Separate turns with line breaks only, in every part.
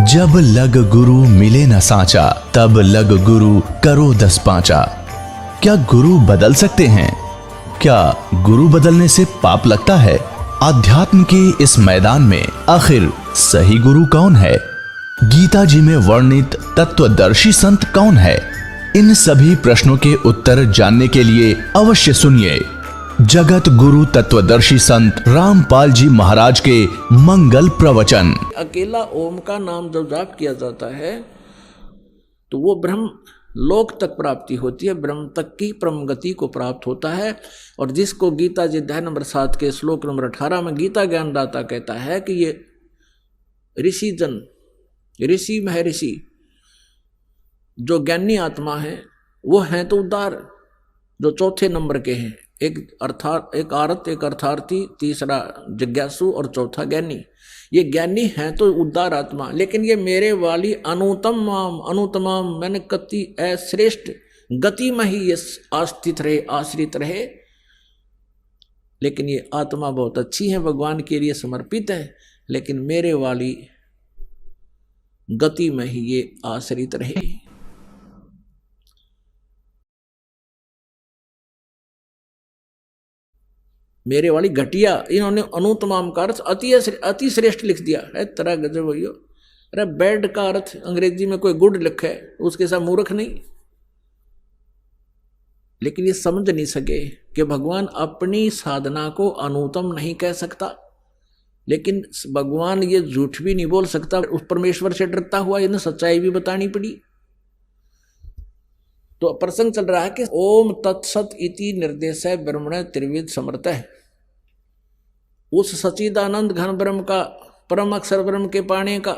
जब लग गुरु मिले न साचा, तब लग गुरु करो 10 पांचा। क्या गुरु बदल सकते हैं? क्या गुरु बदलने से पाप लगता है? अध्यात्म के इस मैदान में आखिर सही गुरु कौन है? गीता जी में वर्णित तत्वदर्शी संत कौन है? इन सभी प्रश्नों के उत्तर जानने के लिए अवश्य सुनिए जगत गुरु तत्वदर्शी संत रामपाल जी महाराज के मंगल प्रवचन।
अकेला ओम का नाम जब जाप किया जाता है तो वो ब्रह्म लोक तक प्राप्ति होती है, ब्रह्म तक की परम गति को प्राप्त होता है। और जिसको गीता जी अध्याय नंबर 7 के श्लोक नंबर 18 में गीता ज्ञानदाता कहता है कि ये ऋषि जन, ऋषि महर्षि जो ज्ञानी आत्मा है वो हैं तो उदार, जो चौथे नंबर के हैं, एक आरत, एक अर्थार्थी, तीसरा जिज्ञासु और चौथा ज्ञानी। ये ज्ञानी हैं तो उदार आत्मा, लेकिन ये मेरे वाली अनुतमाम मैंने कति श्रेष्ठ गति में ही ये आस्थित रहे, आश्रित रहे। लेकिन ये आत्मा बहुत अच्छी है, भगवान के लिए समर्पित है, लेकिन मेरे वाली गति में ही ये आश्रित रहे। मेरे वाली घटिया, इन्होंने अनुतमाम का अर्थ अति श्रेष्ठ लिख दिया है। तरह गजब भैया। अरे बैड का अर्थ अंग्रेजी में कोई गुड लिखा है, उसके साथ मूर्ख नहीं। लेकिन ये समझ नहीं सके कि भगवान अपनी साधना को अनुतम नहीं कह सकता, लेकिन भगवान ये झूठ भी नहीं बोल सकता। उस परमेश्वर से डरता हुआ इन्हें सच्चाई भी बतानी पड़ी। तो प्रसंग चल रहा है कि ओम तत्सत इति निर्देश है ब्रह्मण त्रिविध समर्थ है। उस सच्चिदानंद घन ब्रह्म का, परम अक्षर ब्रह्म के पाने का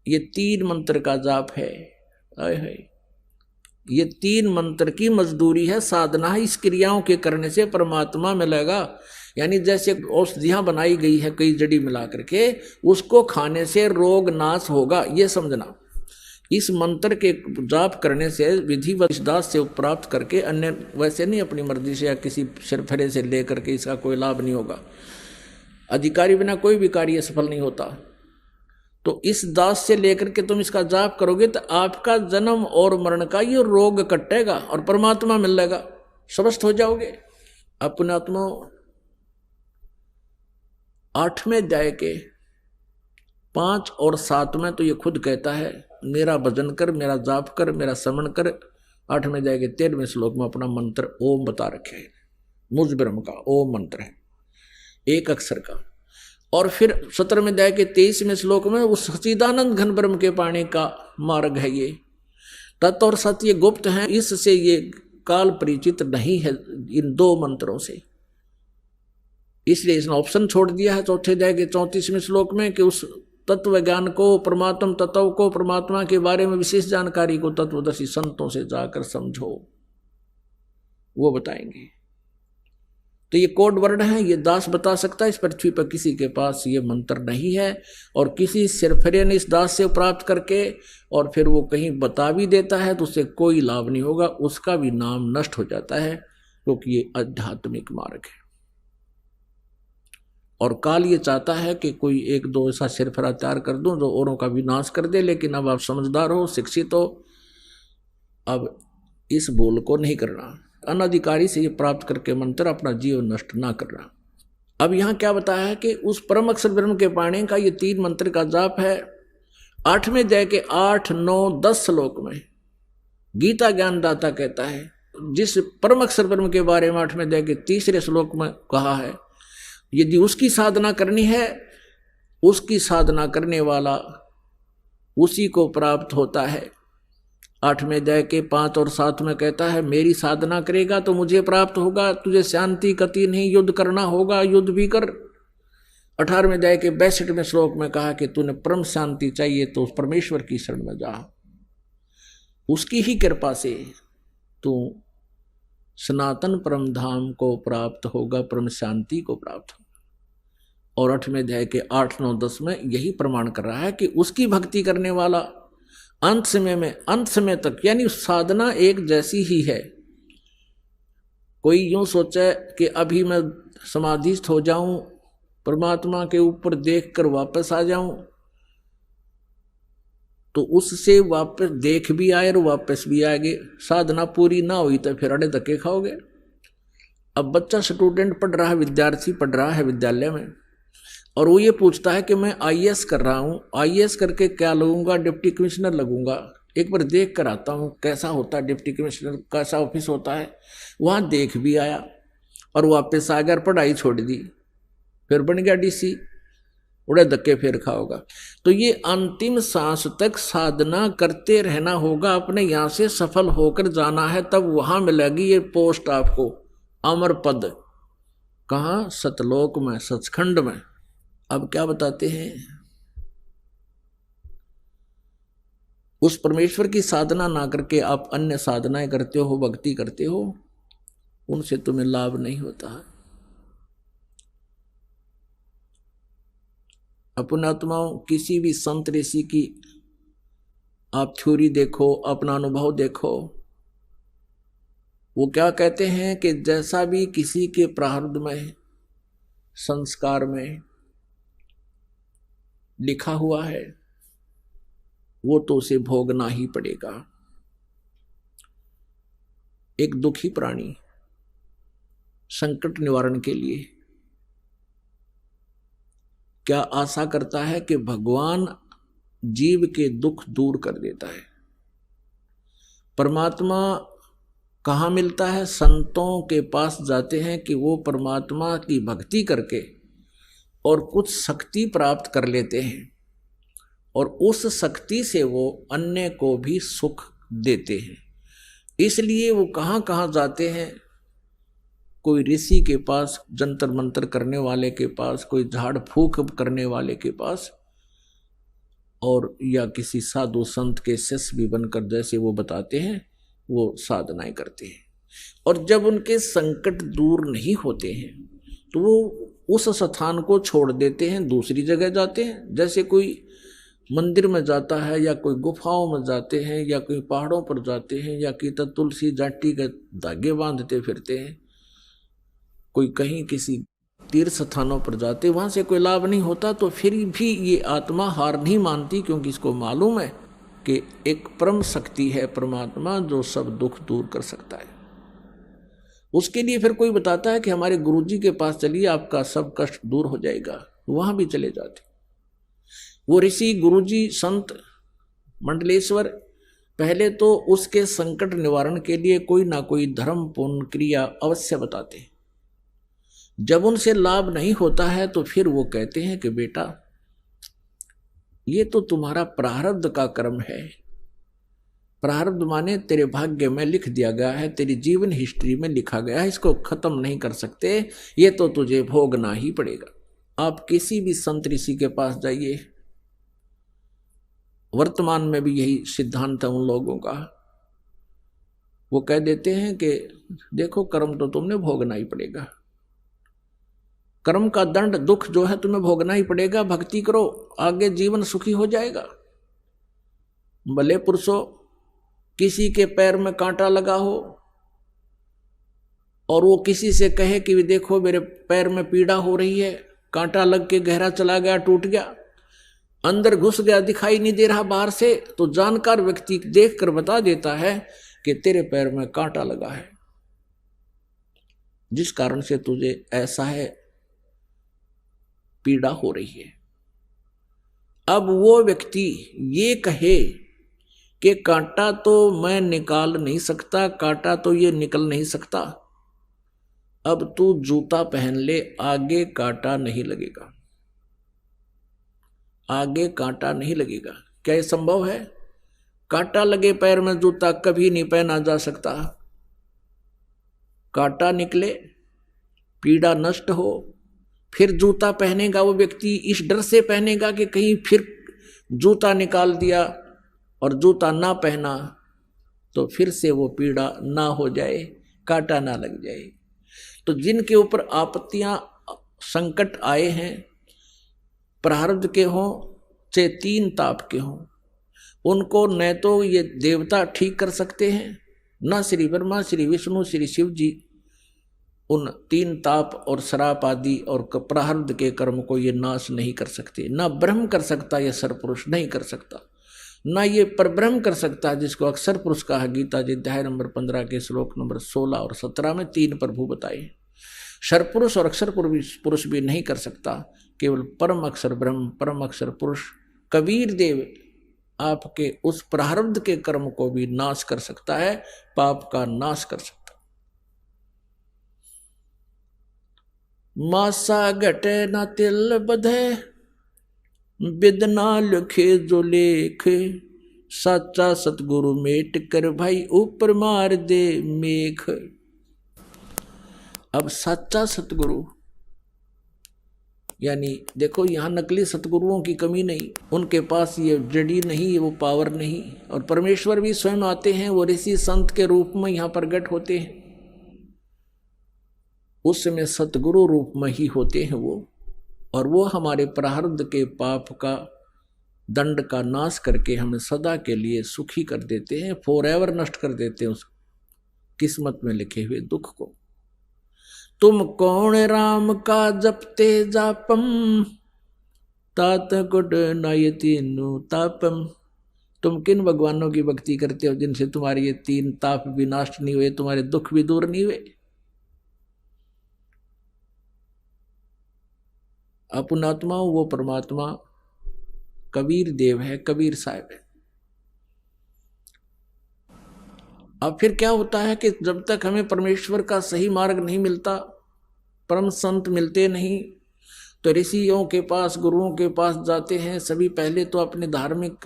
ये 3 मंत्र का जाप है। ये 3 मंत्र की मजदूरी है, साधना है। इस क्रियाओं के करने से परमात्मा मिलेगा। यानी जैसे औषधियां बनाई गई है कई जड़ी मिला करके, उसको खाने से रोग नाश होगा, ये समझना। इस मंत्र के जाप करने से विधि व विश्वास से प्राप्त करके, अन्य वैसे नहीं अपनी मर्जी से या किसी सिरफरे से लेकर के इसका कोई लाभ नहीं होगा। अधिकारी बिना कोई भी कार्य सफल नहीं होता। तो इस दास से लेकर के तुम इसका जाप करोगे तो आपका जन्म और मरण का ये रोग कटेगा और परमात्मा मिल जाएगा, स्वस्थ हो जाओगे। अपने आत्मा 8वें अध्याय के 5 और 7 में तो ये खुद कहता है, मेरा भजन कर, मेरा जाप कर, मेरा समन कर। 8वें अध्याय के 13वें श्लोक में अपना मंत्र ओम बता रखे है। मुझ ब्रह्म का ओम मंत्र है, एक अक्षर का। और फिर 17वें अध्याय के 23वें श्लोक में उस सच्चिदानंद घन ब्रह्म के पाने का मार्ग है। ये तत् और सत्य गुप्त है, इससे ये काल परिचित नहीं है इन 2 मंत्रों से। इसलिए इसने ऑप्शन छोड़ दिया है चौथे अध्याय के 34वें श्लोक में कि उस तत्व ज्ञान को, परमात्म तत्व को, परमात्मा के बारे में विशेष जानकारी को तत्वदर्शी संतों से जाकर समझो, वो बताएंगे। तो ये कोड वर्ड है, ये दास बता सकता है। इस पृथ्वी पर किसी के पास ये मंत्र नहीं है, और किसी सिरफरे ने इस दास से प्राप्त करके और फिर वो कहीं बता भी देता है तो उससे कोई लाभ नहीं होगा, उसका भी नाम नष्ट हो जाता है, क्योंकि ये आध्यात्मिक मार्ग है। और काल ये चाहता है कि कोई 1-2 ऐसा सिरफरा तैयार कर दूं जो औरों का विनाश कर दे। लेकिन अब आप समझदार हो, शिक्षित हो, अब इस भूल को नहीं करना। अनधिकारी से ये प्राप्त करके मंत्र अपना जीवन नष्ट ना करना। अब यहाँ क्या बताया है कि उस परम अक्षर ब्रह्म के पाने का ये 3 मंत्र का जाप है। 8वें अध्याय के 8, 9, 10 श्लोक में गीता ज्ञानदाता कहता है, जिस परम अक्षर ब्रह्म के बारे में 8वें अध्याय के 3रे श्लोक में कहा है, यदि उसकी साधना करनी है, उसकी साधना करने वाला उसी को प्राप्त होता है। 8वें अध्याय के 5 और 7 में कहता है, मेरी साधना करेगा तो मुझे प्राप्त होगा, तुझे शांति गति नहीं, युद्ध करना होगा, युद्ध भी कर। 18वें अध्याय के 62वें श्लोक में कहा कि तूने परम शांति चाहिए तो उस परमेश्वर की शरण में जा, उसकी ही कृपा से तू सनातन परम धाम को प्राप्त होगा, परम शांति को प्राप्त होगा। और 8वें अध्याय के 8, 9, 10 में यही प्रमाण कर रहा है कि उसकी भक्ति करने वाला अंत समय तक, यानी साधना एक जैसी ही है। कोई यूं सोचे कि अभी मैं समाधिस्थ हो जाऊं, परमात्मा के ऊपर देखकर वापस आ जाऊं, तो उससे वापस देख भी आए और वापस भी आएंगे। साधना पूरी ना हुई तो फिर अड़े धक्के खाओगे। अब बच्चा स्टूडेंट पढ़ रहा है, विद्यार्थी पढ़ रहा है विद्यालय में, और वो ये पूछता है कि मैं आईएएस कर रहा हूँ, आईएएस करके क्या लगूंगा? Deputy commissioner लगूंगा। एक बार देख कर आता हूँ कैसा होता है डिप्टी कमिश्नर, कैसा ऑफिस होता है। वहाँ देख भी आया और वापस आ गया, पढ़ाई छोड़ दी, फिर बन गया डीसी, उड़े धक्के फिर खाओगा। तो ये अंतिम सांस तक साधना करते रहना होगा, अपने यहाँ से सफल होकर जाना है, तब वहां मिलेगी ये पोस्ट आपको, अमर पद। कहाँ? सतलोक में, सचखंड में। अब क्या बताते हैं? उस परमेश्वर की साधना ना करके आप अन्य साधनाएं करते हो, भक्ति करते हो, उनसे तुम्हें लाभ नहीं होता है। अपने आत्माओं, किसी भी संत ऋषि की आप थ्योरी देखो, अपना अनुभव देखो, वो क्या कहते हैं कि जैसा भी किसी के प्रारब्ध में, संस्कार में लिखा हुआ है, वो तो उसे भोगना ही पड़ेगा। एक दुखी प्राणी संकट निवारण के लिए क्या आशा करता है कि भगवान जीव के दुख दूर कर देता है। परमात्मा कहाँ मिलता है? संतों के पास जाते हैं कि वो परमात्मा की भक्ति करके और कुछ शक्ति प्राप्त कर लेते हैं, और उस शक्ति से वो अन्य को भी सुख देते हैं। इसलिए वो कहाँ कहाँ जाते हैं? कोई ऋषि के पास, जंतर मंतर करने वाले के पास, कोई झाड़ फूक करने वाले के पास, और या किसी साधु संत के शिष्य भी बनकर, जैसे वो बताते हैं, वो साधनाएं करते हैं। और जब उनके संकट दूर नहीं होते हैं तो वो उस स्थान को छोड़ देते हैं, दूसरी जगह जाते हैं। जैसे कोई मंदिर में जाता है, या कोई गुफाओं में जाते हैं, या कोई पहाड़ों पर जाते हैं, या कि तुलसी जाटी के धागे बांधते फिरते हैं, कोई कहीं किसी तीर्थ स्थानों पर जाते, वहां से कोई लाभ नहीं होता, तो फिर भी ये आत्मा हार नहीं मानती, क्योंकि इसको मालूम है कि एक परम शक्ति है परमात्मा जो सब दुख दूर कर सकता है। उसके लिए फिर कोई बताता है कि हमारे गुरुजी के पास चलिए, आपका सब कष्ट दूर हो जाएगा, वहां भी चले जाते। वो ऋषि, गुरुजी, संत, मंडलेश्वर पहले तो उसके संकट निवारण के लिए कोई ना कोई धर्म पूर्ण क्रिया अवश्य बताते हैं। जब उनसे लाभ नहीं होता है तो फिर वो कहते हैं कि बेटा, ये तो तुम्हारा प्रारब्ध का कर्म है। प्रारब्ध माने तेरे भाग्य में लिख दिया गया है, तेरी जीवन हिस्ट्री में लिखा गया है, इसको खत्म नहीं कर सकते, ये तो तुझे भोगना ही पड़ेगा। आप किसी भी संत ऋषि के पास जाइए, वर्तमान में भी यही सिद्धांत है उन लोगों का। वो कह देते हैं कि देखो, कर्म तो तुमने भोगना ही पड़ेगा, कर्म का दंड, दुख जो है तुम्हें भोगना ही पड़ेगा। भक्ति करो, आगे जीवन सुखी हो जाएगा। भले पुरुषों, किसी के पैर में कांटा लगा हो और वो किसी से कहे कि देखो मेरे पैर में पीड़ा हो रही है, कांटा लग के गहरा चला गया, टूट गया, अंदर घुस गया, दिखाई नहीं दे रहा बाहर से, तो जानकार व्यक्ति देखकर बता देता है कि तेरे पैर में कांटा लगा है, जिस कारण से तुझे ऐसा है, पीड़ा हो रही है। अब वो व्यक्ति ये कहे कि कांटा तो मैं निकाल नहीं सकता, कांटा तो ये निकल नहीं सकता, अब तू जूता पहन ले, आगे कांटा नहीं लगेगा, आगे कांटा नहीं लगेगा। क्या ये संभव है? कांटा लगे पैर में जूता कभी नहीं पहना जा सकता। कांटा निकले, पीड़ा नष्ट हो, फिर जूता पहनेगा वो व्यक्ति, इस डर से पहनेगा कि कहीं फिर जूता निकाल दिया और जूता ना पहना तो फिर से वो पीड़ा ना हो जाए, कांटा ना लग जाए। तो जिनके ऊपर आपत्तियां, संकट आए हैं, प्रारब्ध के हों चाहे तीन ताप के हों, उनको न तो ये देवता ठीक कर सकते हैं, न श्री ब्रह्मा, श्री विष्णु, श्री शिव जी उन तीन ताप और श्राप आदि और प्रारब्ध के कर्म को ये नाश नहीं कर सकते, ना ब्रह्म कर सकता, यह सरपुरुष नहीं कर सकता। ना ये परब्रह्म कर सकता है, जिसको अक्षर पुरुष कहा गीता जी अध्याय नंबर 15 के श्लोक नंबर 16 और 17 में 3 प्रभु बताए। सर्वपुरुष और अक्षर पुरुष भी नहीं कर सकता, केवल परम अक्षर ब्रह्म, परम अक्षर पुरुष कबीर देव आपके उस प्रारब्ध के कर्म को भी नाश कर सकता है, पाप का नाश कर सकता। मासा घटे न तिल बधे, बिदना लिखे जो लेख, सच्चा सतगुरु मेट कर भाई ऊपर मार दे मेघ। अब सच्चा सतगुरु यानी देखो, यहां नकली सतगुरुओं की कमी नहीं, उनके पास ये जड़ी नहीं, वो पावर नहीं, और परमेश्वर भी स्वयं आते हैं, वो ऋषि संत के रूप में यहां प्रकट होते हैं, उस समय सतगुरु रूप में ही होते हैं वो, और वो हमारे प्रारब्ध के पाप का दंड का नाश करके हमें सदा के लिए सुखी कर देते हैं, फॉरएवर नष्ट कर देते हैं उस किस्मत में लिखे हुए दुख को। तुम कौन राम का जपते जापम, तात गुड नायति नु तापम। तुम किन भगवानों की भक्ति करते हो जिनसे तुम्हारे ये 3 ताप भी नष्ट नहीं हुए, तुम्हारे दुख भी दूर नहीं हुए। अपुणात्मा वो परमात्मा कबीर देव है, कबीर साहब है। अब फिर क्या होता है कि जब तक हमें परमेश्वर का सही मार्ग नहीं मिलता, परम संत मिलते नहीं, तो ऋषियों के पास, गुरुओं के पास जाते हैं। सभी पहले तो अपनी धार्मिक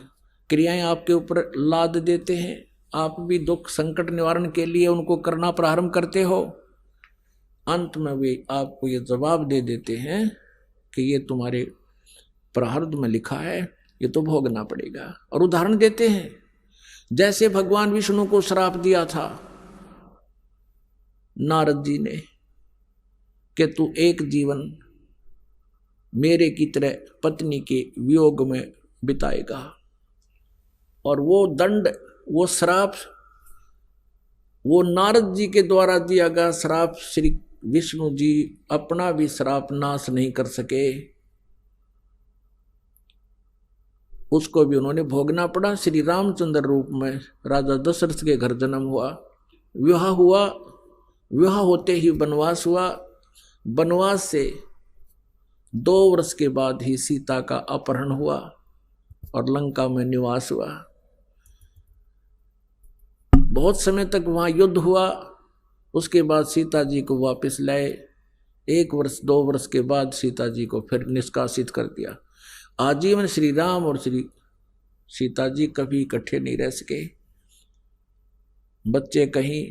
क्रियाएं आपके ऊपर लाद देते हैं, आप भी दुख संकट निवारण के लिए उनको करना प्रारंभ करते हो। अंत में वे आपको ये जवाब दे देते हैं कि ये तुम्हारे प्रारब्ध में लिखा है, ये तो भोगना पड़ेगा। और उदाहरण देते हैं, जैसे भगवान विष्णु को श्राप दिया था नारद जी ने कि तू एक जीवन मेरे की तरह पत्नी के वियोग में बिताएगा, और वो दंड, वो श्राप, वो नारद जी के द्वारा दिया गया श्राप, श्री विष्णु जी अपना भी श्राप नाश नहीं कर सके, उसको भी उन्होंने भोगना पड़ा। श्री रामचंद्र रूप में राजा दशरथ के घर जन्म हुआ, विवाह हुआ, विवाह होते ही वनवास हुआ, वनवास से 2 वर्ष के बाद ही सीता का अपहरण हुआ और लंका में निवास हुआ। बहुत समय तक वहां युद्ध हुआ, उसके बाद सीता जी को वापस लाए। 1 वर्ष 2 वर्ष के बाद सीता जी को फिर निष्कासित कर दिया। आजीवन श्री राम और श्री सीता जी कभी इकट्ठे नहीं रह सके, बच्चे कहीं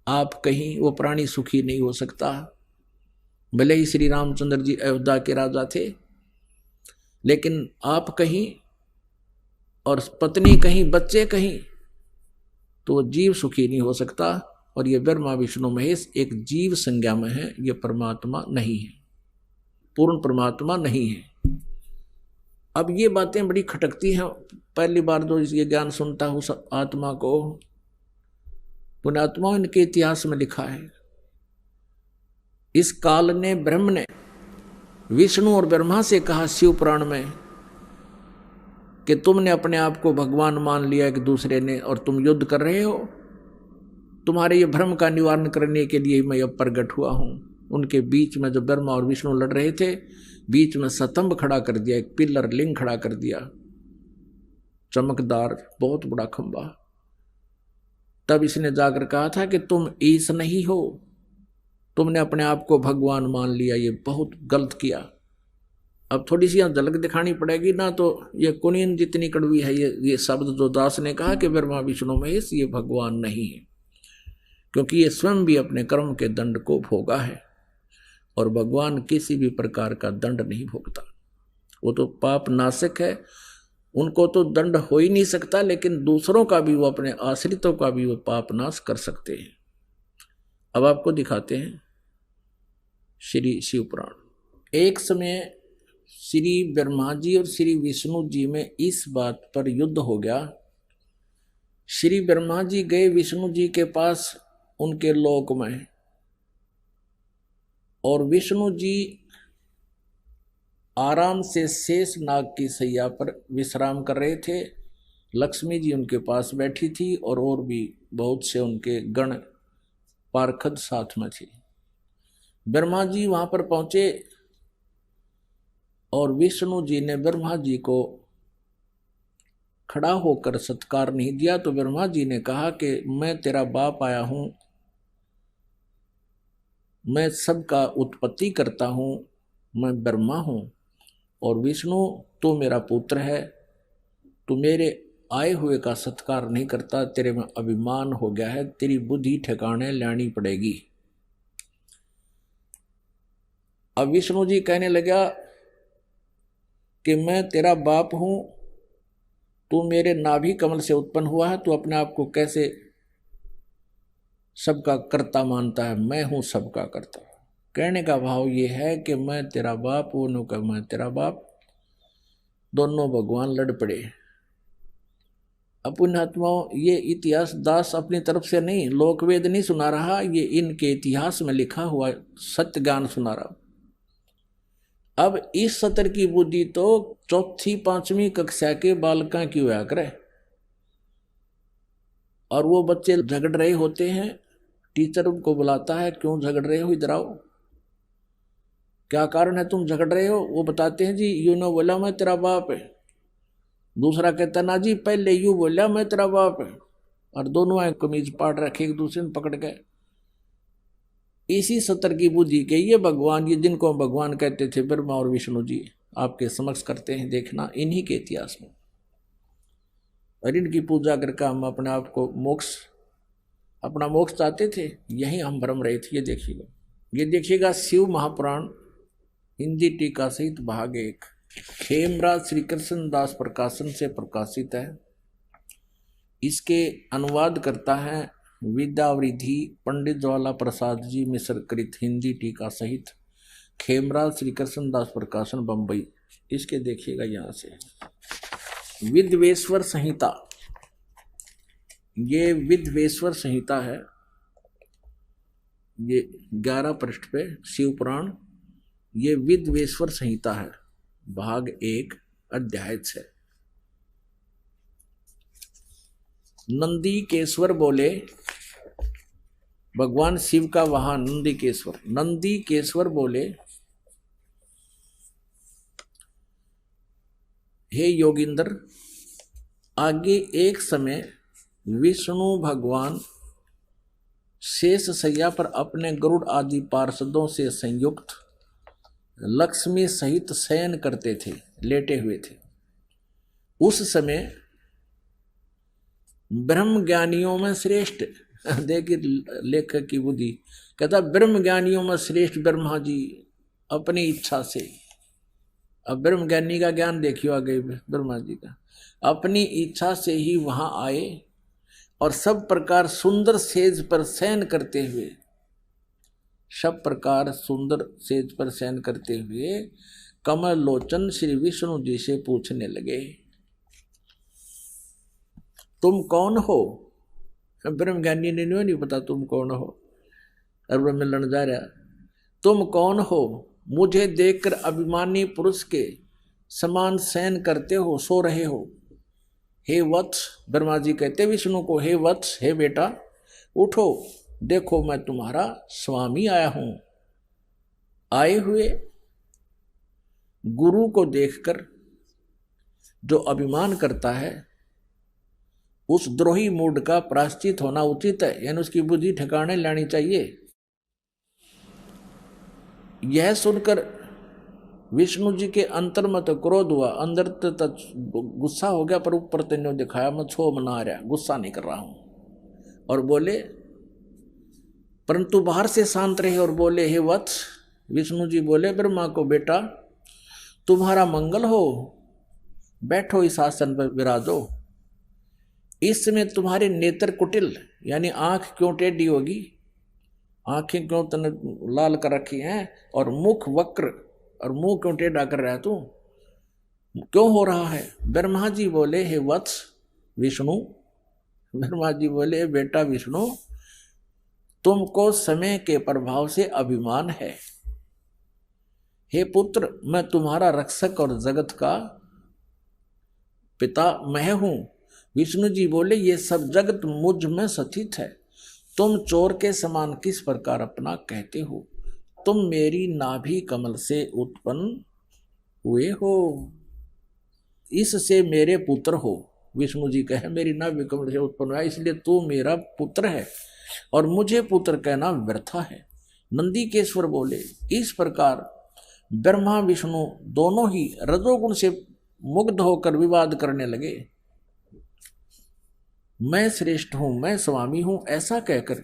आप कहीं, वो प्राणी सुखी नहीं हो सकता। भले ही श्री रामचंद्र जी अयोध्या के राजा थे, लेकिन आप कहीं और पत्नी कहीं, बच्चे कहीं, तो वो जीव सुखी नहीं हो सकता। और ये ब्रह्मा विष्णु महेश एक जीव संज्ञा में है, ये परमात्मा नहीं है, पूर्ण परमात्मा नहीं है। अब ये बातें बड़ी खटकती हैं, पहली बार जो ये ज्ञान सुनता हूँ सब आत्मा को, पुण्यात्मा इनके इतिहास में लिखा है। इस काल ने, ब्रह्म ने विष्णु और ब्रह्मा से कहा शिव पुराण में कि तुमने अपने आप को भगवान मान लिया एक दूसरे ने, और तुम युद्ध कर रहे हो, तुम्हारे ये भ्रम का निवारण करने के लिए मैं अब प्रकट हुआ हूं। उनके बीच में जो ब्रह्मा और विष्णु लड़ रहे थे, बीच में स्तंभ खड़ा कर दिया, एक पिलर लिंग खड़ा कर दिया, चमकदार बहुत बड़ा खंबा। तब इसने जाकर कहा था कि तुम ईश नहीं हो, तुमने अपने आप को भगवान मान लिया, ये बहुत गलत किया। अब थोड़ी सी यहाँ झलक दिखानी पड़ेगी ना, तो ये कुनीन जितनी कड़वी है ये शब्द जो दास ने कहा कि ब्रह्मा विष्णु महेश ये भगवान नहीं है, क्योंकि ये स्वयं भी अपने कर्म के दंड को भोगा है, और भगवान किसी भी प्रकार का दंड नहीं भोगता। वो तो पाप नाशक है, उनको तो दंड हो ही नहीं सकता, लेकिन दूसरों का भी, वो अपने आश्रितों का भी वो पाप नाश कर सकते हैं। अब आपको दिखाते हैं श्री शिव पुराण। एक समय श्री ब्रह्मा जी और श्री विष्णु जी में इस बात पर युद्ध हो गया। श्री ब्रह्मा जी गए विष्णु जी के पास उनके लोक में, और विष्णु जी आराम से शेष नाग की सैया पर विश्राम कर रहे थे। लक्ष्मी जी उनके पास बैठी थी और भी बहुत से उनके गण पार्षद साथ में थे। ब्रह्मा जी वहां पर पहुंचे और विष्णु जी ने ब्रह्मा जी को खड़ा होकर सत्कार नहीं दिया, तो ब्रह्मा जी ने कहा कि मैं तेरा बाप आया हूं, मैं सबका उत्पत्ति करता हूं, मैं ब्रह्मा हूं, और विष्णु तू मेरा पुत्र है, तू मेरे आए हुए का सत्कार नहीं करता, तेरे में अभिमान हो गया है, तेरी बुद्धि ठिकाने लानी पड़ेगी। अब विष्णु जी कहने लगा कि मैं तेरा बाप हूं, तू मेरे नाभि कमल से उत्पन्न हुआ है, तू अपने आप को कैसे सबका कर्ता मानता है? मैं हूं सबका कर्ता। कहने का भाव ये है कि मैं तेरा बाप हूं, नो का मैं तेरा बाप, दोनों भगवान लड़ पड़े। पुण्यात्माओं, ये इतिहास दास अपनी तरफ से नहीं, लोकवेद नहीं सुना रहा, ये इनके इतिहास में लिखा हुआ सत्य ज्ञान सुना रहा। अब इस सत्र की बुद्धि तो चौथी पांचवी कक्षा के बालका की हुआ करे, और वो बच्चे झगड़ रहे होते हैं, टीचर उनको बुलाता है, क्यों झगड़ रहे हो, इधर आओ, क्या कारण है तुम झगड़ रहे हो? वो बताते हैं जी यू ने बोला मैं तेरा बाप है, दूसरा कहता ना जी पहले यू बोला मैं तेरा बाप है, और दोनों आए कमीज पाट रखे एक दूसरे ने पकड़ के। इसी सत्र की बुद्धि के ये भगवान, ये जिनको भगवान कहते थे ब्रह्मा और विष्णु जी, आपके समक्ष करते हैं देखना इन्हीं के इतिहास में। और इनकी पूजा करके हम अपने आप को अपना मोक्ष चाहते थे, यही हम भ्रम रहे थे। ये देखिएगा शिव महापुराण हिंदी टीका सहित भाग 1, खेमराज श्री कृष्ण दास प्रकाशन से प्रकाशित है। इसके अनुवाद करता है विद्यावृद्धि पंडित ज्वाला प्रसाद जी मिश्र कृत हिंदी टीका सहित, खेमराज श्री कृष्ण दास प्रकाशन बंबई। इसके देखिएगा यहाँ से विद्वेश्वर संहिता, ये विद्वेश्वर संहिता है, ये 11 पृष्ठ पे शिव पुराण, ये विद्वेश्वर संहिता है, भाग 1 अध्याय 6। नंदीकेश्वर बोले, भगवान शिव का वाहन नंदीकेश्वर बोले, हे योगिंद्र, आगे एक समय विष्णु भगवान शेष शैया पर अपने गरुड़ आदि पार्षदों से संयुक्त लक्ष्मी सहित शयन करते थे, लेटे हुए थे। उस समय ब्रह्म ज्ञानियों में श्रेष्ठ, देखिए लेखक की बुद्धि, कहता ब्रह्म ज्ञानियों में श्रेष्ठ ब्रह्मा जी अपनी इच्छा से, अब ब्रह्म ज्ञानी का ज्ञान देखियो आगे ब्रह्मा जी का, अपनी इच्छा से ही वहां आए और सब प्रकार सुंदर सेज पर शयन करते हुए, सब प्रकार सुंदर सेज पर शयन करते हुए कमल लोचन श्री विष्णु जी से पूछने लगे, तुम कौन हो? ब्रह्म ज्ञानी ने नहीं पता तुम कौन हो, और मिलन जा रहा, तुम कौन हो? मुझे देखकर अभिमानी पुरुष के समान शयन करते हो, सो रहे हो। हे वत्स, ब्रह्मा जी कहते विष्णु को, हे वत्स, हे बेटा उठो, देखो मैं तुम्हारा स्वामी आया हूं। आए हुए गुरु को देखकर जो अभिमान करता है, उस द्रोही मूड का प्रायश्चित होना उचित है, यानी उसकी बुद्धि ठिकाने लानी चाहिए। यह सुनकर विष्णु जी के अंतर में तो क्रोध हुआ, अंदर तक गुस्सा हो गया, पर ऊपर तेने दिखाया मैं छो मना रहा, गुस्सा नहीं कर रहा हूं, और बोले, परंतु बाहर से शांत रहे और बोले, हे वत्स, विष्णु जी बोले ब्रह्मा को, बेटा तुम्हारा मंगल हो, बैठो इस आसन पर विराजो। इस समय तुम्हारे नेत्र कुटिल, यानी आंख क्यों टेढ़ी होगी, आंखें क्यों तने लाल कर रखी हैं, और मुख वक्र, और मुंह क्यों टेढ़ा कर रहा है तू, क्यों हो रहा है? ब्रह्मा जी बोले, हे वत्स विष्णु, ब्रह्मा जी बोले, बेटा विष्णु, तुमको समय के प्रभाव से अभिमान है। हे पुत्र, मैं तुम्हारा रक्षक और जगत का पिता मैं हूं, विष्णु जी बोले ये सब जगत मुझ में स्थित है, तुम चोर के समान किस प्रकार अपना कहते हो? तुम मेरी नाभि कमल से उत्पन्न हुए हो, इससे मेरे पुत्र हो। विष्णु जी कहे मेरी नाभि कमल से उत्पन्न हुआ इसलिए तू मेरा पुत्र है और मुझे पुत्र कहना व्यर्था है। नंदीकेश्वर बोले इस प्रकार ब्रह्मा विष्णु दोनों ही रजोगुण से मुग्ध होकर विवाद करने लगे। मैं श्रेष्ठ हूं, मैं स्वामी हूं, ऐसा कहकर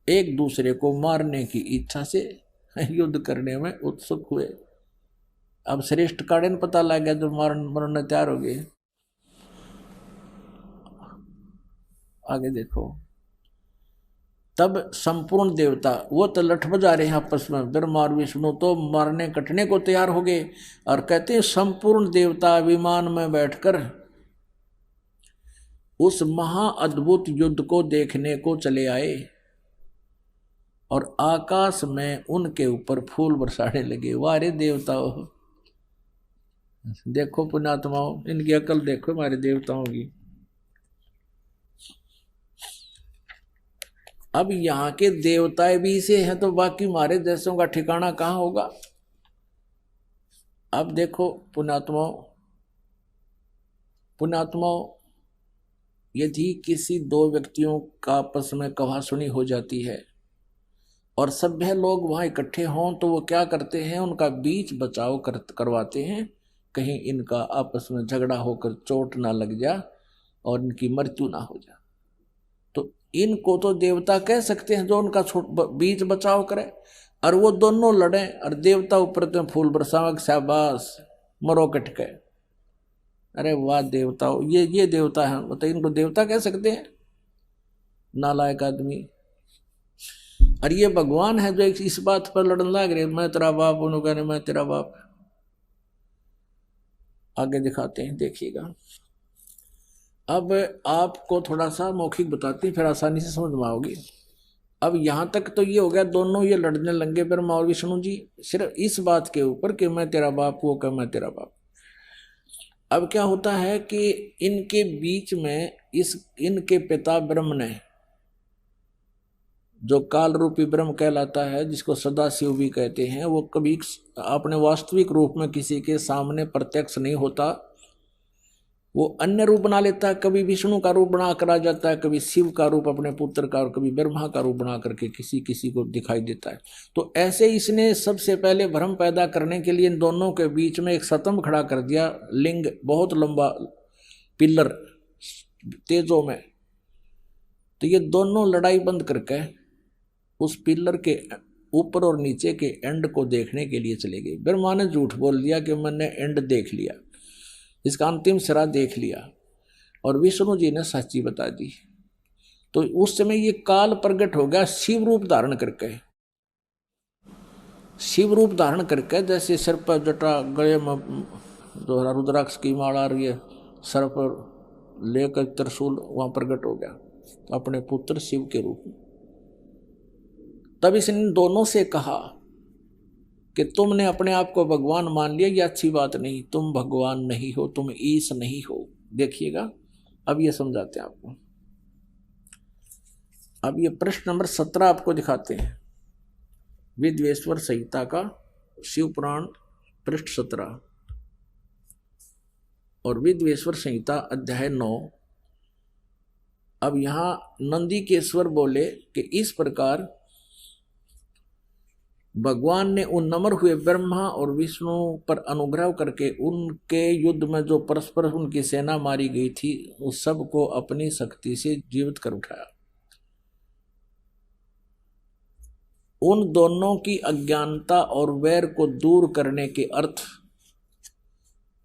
एक दूसरे को मारने की इच्छा से युद्ध करने में उत्सुक हुए। अब श्रेष्ठ काड़े पता लग गया जो मरने तैयार हो गए। आगे देखो, तब संपूर्ण देवता वो तो लठ बजा रहे हैं आपस में, ब्रह्मा और विष्णु तो मारने कटने को तैयार हो गए और कहते हैं संपूर्ण देवता विमान में बैठकर उस महाअद्भुत युद्ध को देखने को चले आए और आकाश में उनके ऊपर फूल बरसाने लगे। वारे देवताओं, देखो पुण्यात्माओं, इनकी अकल देखो हमारे देवताओं की। अब यहाँ के देवताएं भी से हैं तो बाकी हमारे देशों का ठिकाना कहाँ होगा? अब देखो पुण्यात्माओं, यदि किसी दो व्यक्तियों का आपस में कहासुनी हो जाती है और सभ्य लोग वहां इकट्ठे हों तो वो क्या करते हैं, उनका बीच बचाव करवाते हैं, कहीं इनका आपस में झगड़ा होकर चोट ना लग जा और इनकी मृत्यु ना हो जाए। तो इनको तो देवता कह सकते हैं जो उनका बीच बचाव करे, और वो दोनों लड़े और देवता ऊपर तो फूल बरसाव, शाबाश मरो कटके। अरे वाह देवताओं, ये देवता है, मतलब इनको देवता कह सकते हैं? नालायक आदमी। और ये भगवान है जो इस बात पर लड़ने लग रहे, मैं तेरा बाप, उन्होंने कहने मैं तेरा बाप। आगे दिखाते हैं, देखिएगा। अब आपको थोड़ा सा मौखिक बताते हैं, फिर आसानी से समझ में आओगी। अब यहाँ तक तो ये हो गया, दोनों ये लड़ने लगे ब्रह्मा और विष्णु जी, सिर्फ इस बात के ऊपर कि मैं तेरा बाप, वो कह मैं तेरा बाप। अब क्या होता है कि इनके बीच में इनके पिता ब्रह्म ने, जो काल रूपी ब्रह्म कहलाता है, जिसको सदाशिव भी कहते हैं, वो कभी अपने वास्तविक रूप में किसी के सामने प्रत्यक्ष नहीं होता, वो अन्य रूप बना लेता है। कभी विष्णु का रूप बना कर आ जाता है, कभी शिव का रूप अपने पुत्र का, और कभी ब्रह्मा का रूप बना करके किसी को दिखाई देता है। तो ऐसे इसने सबसे पहले भ्रम पैदा करने के लिए इन दोनों के बीच में एक स्तंभ खड़ा कर दिया, लिंग, बहुत लंबा पिलर तेजों में। तो ये दोनों लड़ाई बंद करके उस पिलर के ऊपर और नीचे के एंड को देखने के लिए चले गए। ब्रह्मा ने झूठ बोल दिया कि मैंने एंड देख लिया, इसका अंतिम सिरा देख लिया, और विष्णु जी ने सच्ची बता दी। तो उस समय ये काल प्रकट हो गया शिव रूप धारण करके। शिव रूप धारण करके जैसे सिर पर जटा, गले में दोहरा रुद्राक्ष की माला, और ये सर पर लेकर त्रिशूल वहां प्रकट हो गया अपने पुत्र शिव के रूप में। तब इसने दोनों से कहा कि तुमने अपने आप को भगवान मान लिया, ये अच्छी बात नहीं, तुम भगवान नहीं हो, तुम ईश नहीं हो। देखिएगा, अब ये समझाते हैं आपको। अब ये प्रश्न नंबर 17 आपको दिखाते हैं, विद्वेश्वर संहिता का शिव पुराण पृष्ठ 17 और विद्वेश्वर संहिता अध्याय 9। अब यहां नंदीकेश्वर बोले कि इस प्रकार भगवान ने उन नम्र हुए ब्रह्मा और विष्णु पर अनुग्रह करके उनके युद्ध में जो परस्पर उनकी सेना मारी गई थी, उस सब को अपनी शक्ति से जीवित कर उठाया। उन दोनों की अज्ञानता और वैर को दूर करने के अर्थ,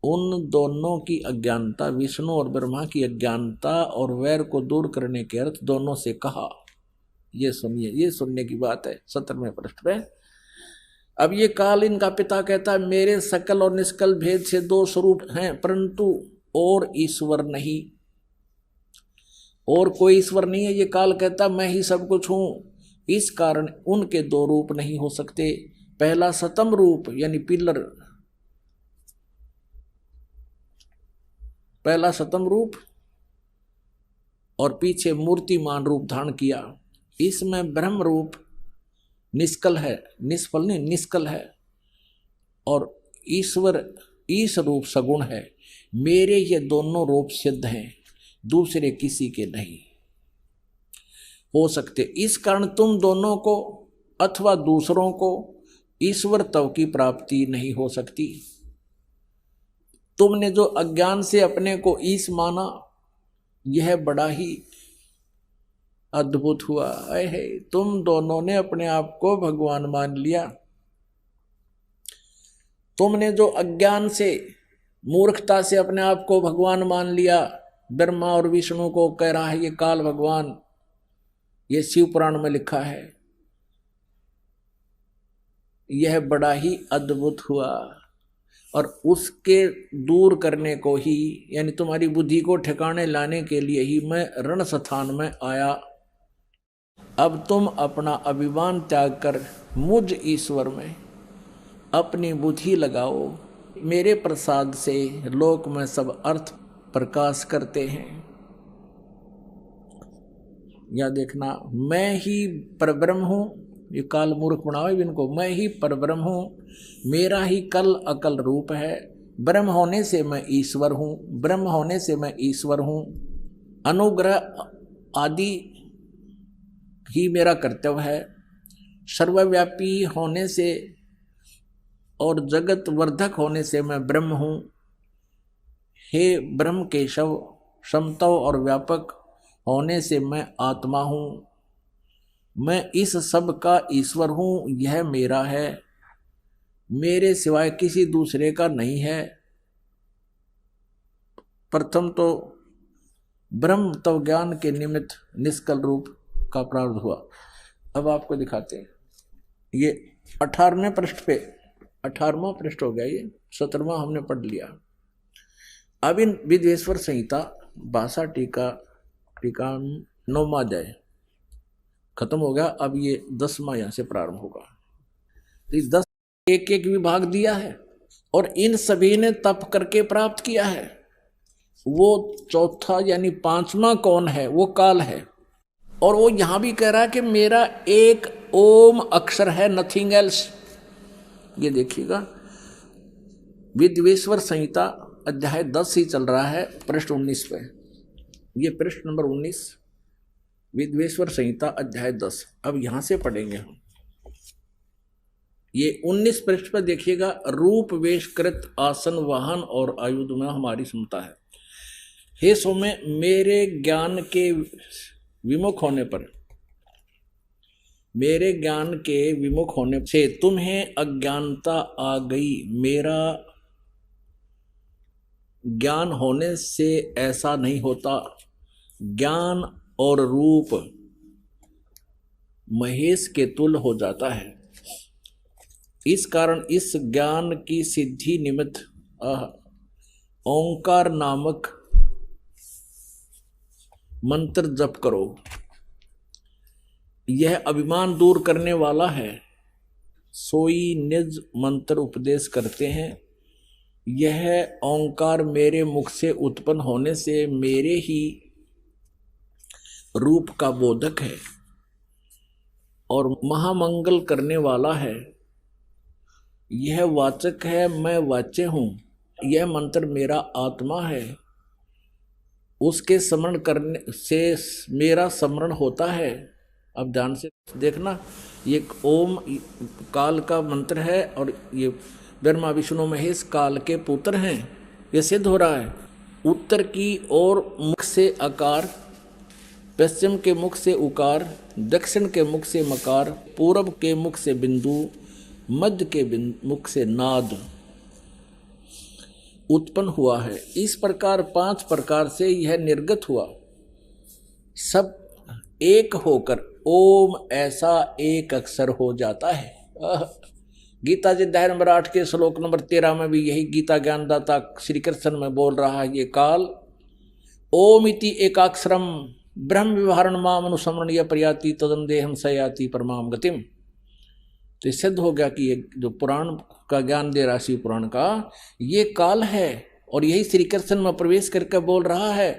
उन दोनों की अज्ञानता, विष्णु और ब्रह्मा की अज्ञानता और वैर को दूर करने के अर्थ दोनों से कहा। ये सुनिए, ये सुनने की बात है 17वें पृष्ठ पे। अब ये काल इनका पिता कहता है मेरे सकल और निष्कल भेद से दो स्वरूप हैं, परंतु और ईश्वर नहीं, और कोई ईश्वर नहीं है। ये काल कहता मैं ही सब कुछ हूं, इस कारण उनके दो रूप नहीं हो सकते। पहला सतम रूप यानी पिलर, पहला सतम रूप और पीछे मूर्तिमान रूप धारण किया। इसमें ब्रह्म रूप निष्कल है, निष्फल नहीं, निष्कल है, और ईश्वर ईश रूप सगुण है। मेरे ये दोनों रूप सिद्ध हैं, दूसरे किसी के नहीं हो सकते। इस कारण तुम दोनों को अथवा दूसरों को ईश्वर तव की प्राप्ति नहीं हो सकती। तुमने जो अज्ञान से अपने को ईश माना, यह बड़ा ही अद्भुत हुआ है। तुम दोनों ने अपने आप को भगवान मान लिया। तुमने जो अज्ञान से, मूर्खता से अपने आप को भगवान मान लिया, ब्रह्मा और विष्णु को कह रहा है ये काल भगवान, ये शिव पुराण में लिखा है, यह बड़ा ही अद्भुत हुआ। और उसके दूर करने को ही, यानी तुम्हारी बुद्धि को ठिकाने लाने के लिए ही मैं रण स्थान में आया। अब तुम अपना अभिमान त्याग कर मुझ ईश्वर में अपनी बुद्धि लगाओ। मेरे प्रसाद से लोक में सब अर्थ प्रकाश करते हैं। या देखना, मैं ही परब्रह्म हूँ, ये काल मूर्ख बनाओ इनको, मैं ही परब्रह्म हूँ, मेरा ही कल अकल रूप है, ब्रह्म होने से मैं ईश्वर हूँ, ब्रह्म होने से मैं ईश्वर हूँ, अनुग्रह आदि ही मेरा कर्तव्य है, सर्वव्यापी होने से और जगत वर्धक होने से मैं ब्रह्म हूँ। हे ब्रह्म केशव, समतव और व्यापक होने से मैं आत्मा हूँ, मैं इस सब का ईश्वर हूँ, यह मेरा है, मेरे सिवाय किसी दूसरे का नहीं है। प्रथम तो ब्रह्म तव ज्ञान के निमित्त निष्कल रूप का प्रारंभ हुआ। अब आपको दिखाते हैं, ये 18वें पृष्ठ पे, 18वां पृष्ठ हो गया, ये 17वां हमने पढ़ लिया। अब इन विद्वेश्वर संहिता 62 टीका 9वां अध्याय खत्म हो गया। अब ये 10वां यहां से प्रारंभ होगा। इस 10 एक एक विभाग दिया है और इन सभी ने तप करके प्राप्त किया है। वो चौथा यानी 5वां कौन है? वो काल है। और वो यहां भी कह रहा है कि मेरा एक ओम अक्षर है, नथिंग एल्स। ये देखिएगा, विद्वेश्वर संहिता अध्याय 10 ही चल रहा है, पृष्ठ 19 पे। ये पृष्ठ नंबर 19, विद्वेश्वर संहिता अध्याय 10। अब यहां से पढ़ेंगे हम। ये 19 पृष्ठ पर देखिएगा, रूप वेशकृत आसन वाहन और आयुध में हमारी क्षमता है। हे सौम्य, मेरे ज्ञान के विमुख होने पर, मेरे ज्ञान के विमुख होने से तुम्हें अज्ञानता आ गई। मेरा ज्ञान होने से ऐसा नहीं होता। ज्ञान और रूप महेश के तुल्य हो जाता है। इस कारण इस ज्ञान की सिद्धि निमित्त ओंकार नामक मंत्र जप करो। यह अभिमान दूर करने वाला है। सोई निज मंत्र उपदेश करते हैं। यह ओंकार मेरे मुख से उत्पन्न होने से मेरे ही रूप का बोधक है और महामंगल करने वाला है। यह वाचक है, मैं वाच्य हूँ। यह मंत्र मेरा आत्मा है। उसके स्मरण करने से मेरा स्मरण होता है। अब ध्यान से देखना, ये ओम काल का मंत्र है और ये ब्रह्मा विष्णु महेश काल के पुत्र हैं। ये सिद्ध हो रहा है। उत्तर की ओर मुख से अकार, पश्चिम के मुख से उकार, दक्षिण के मुख से मकार, पूर्व के मुख से बिंदु, मध्य के मुख से नाद उत्पन्न हुआ है। इस प्रकार 5 प्रकार से यह निर्गत हुआ। सब एक होकर ओम ऐसा एक अक्षर हो जाता है। गीता जी अध्याय नंबर 8 के श्लोक नंबर 13 में भी यही गीता ज्ञानदाता श्री कृष्ण में बोल रहा है। ये काल ओम इति एकाक्षरम ब्रह्म विवरण माम अनुसमरणीय प्रयाति तदम देहम सयाति परमाम गतिम। तो सिद्ध हो गया कि ये जो पुराण का ज्ञान दे रहा शिव पुराण का, ये काल है और यही श्री कृष्ण में प्रवेश करके बोल रहा है।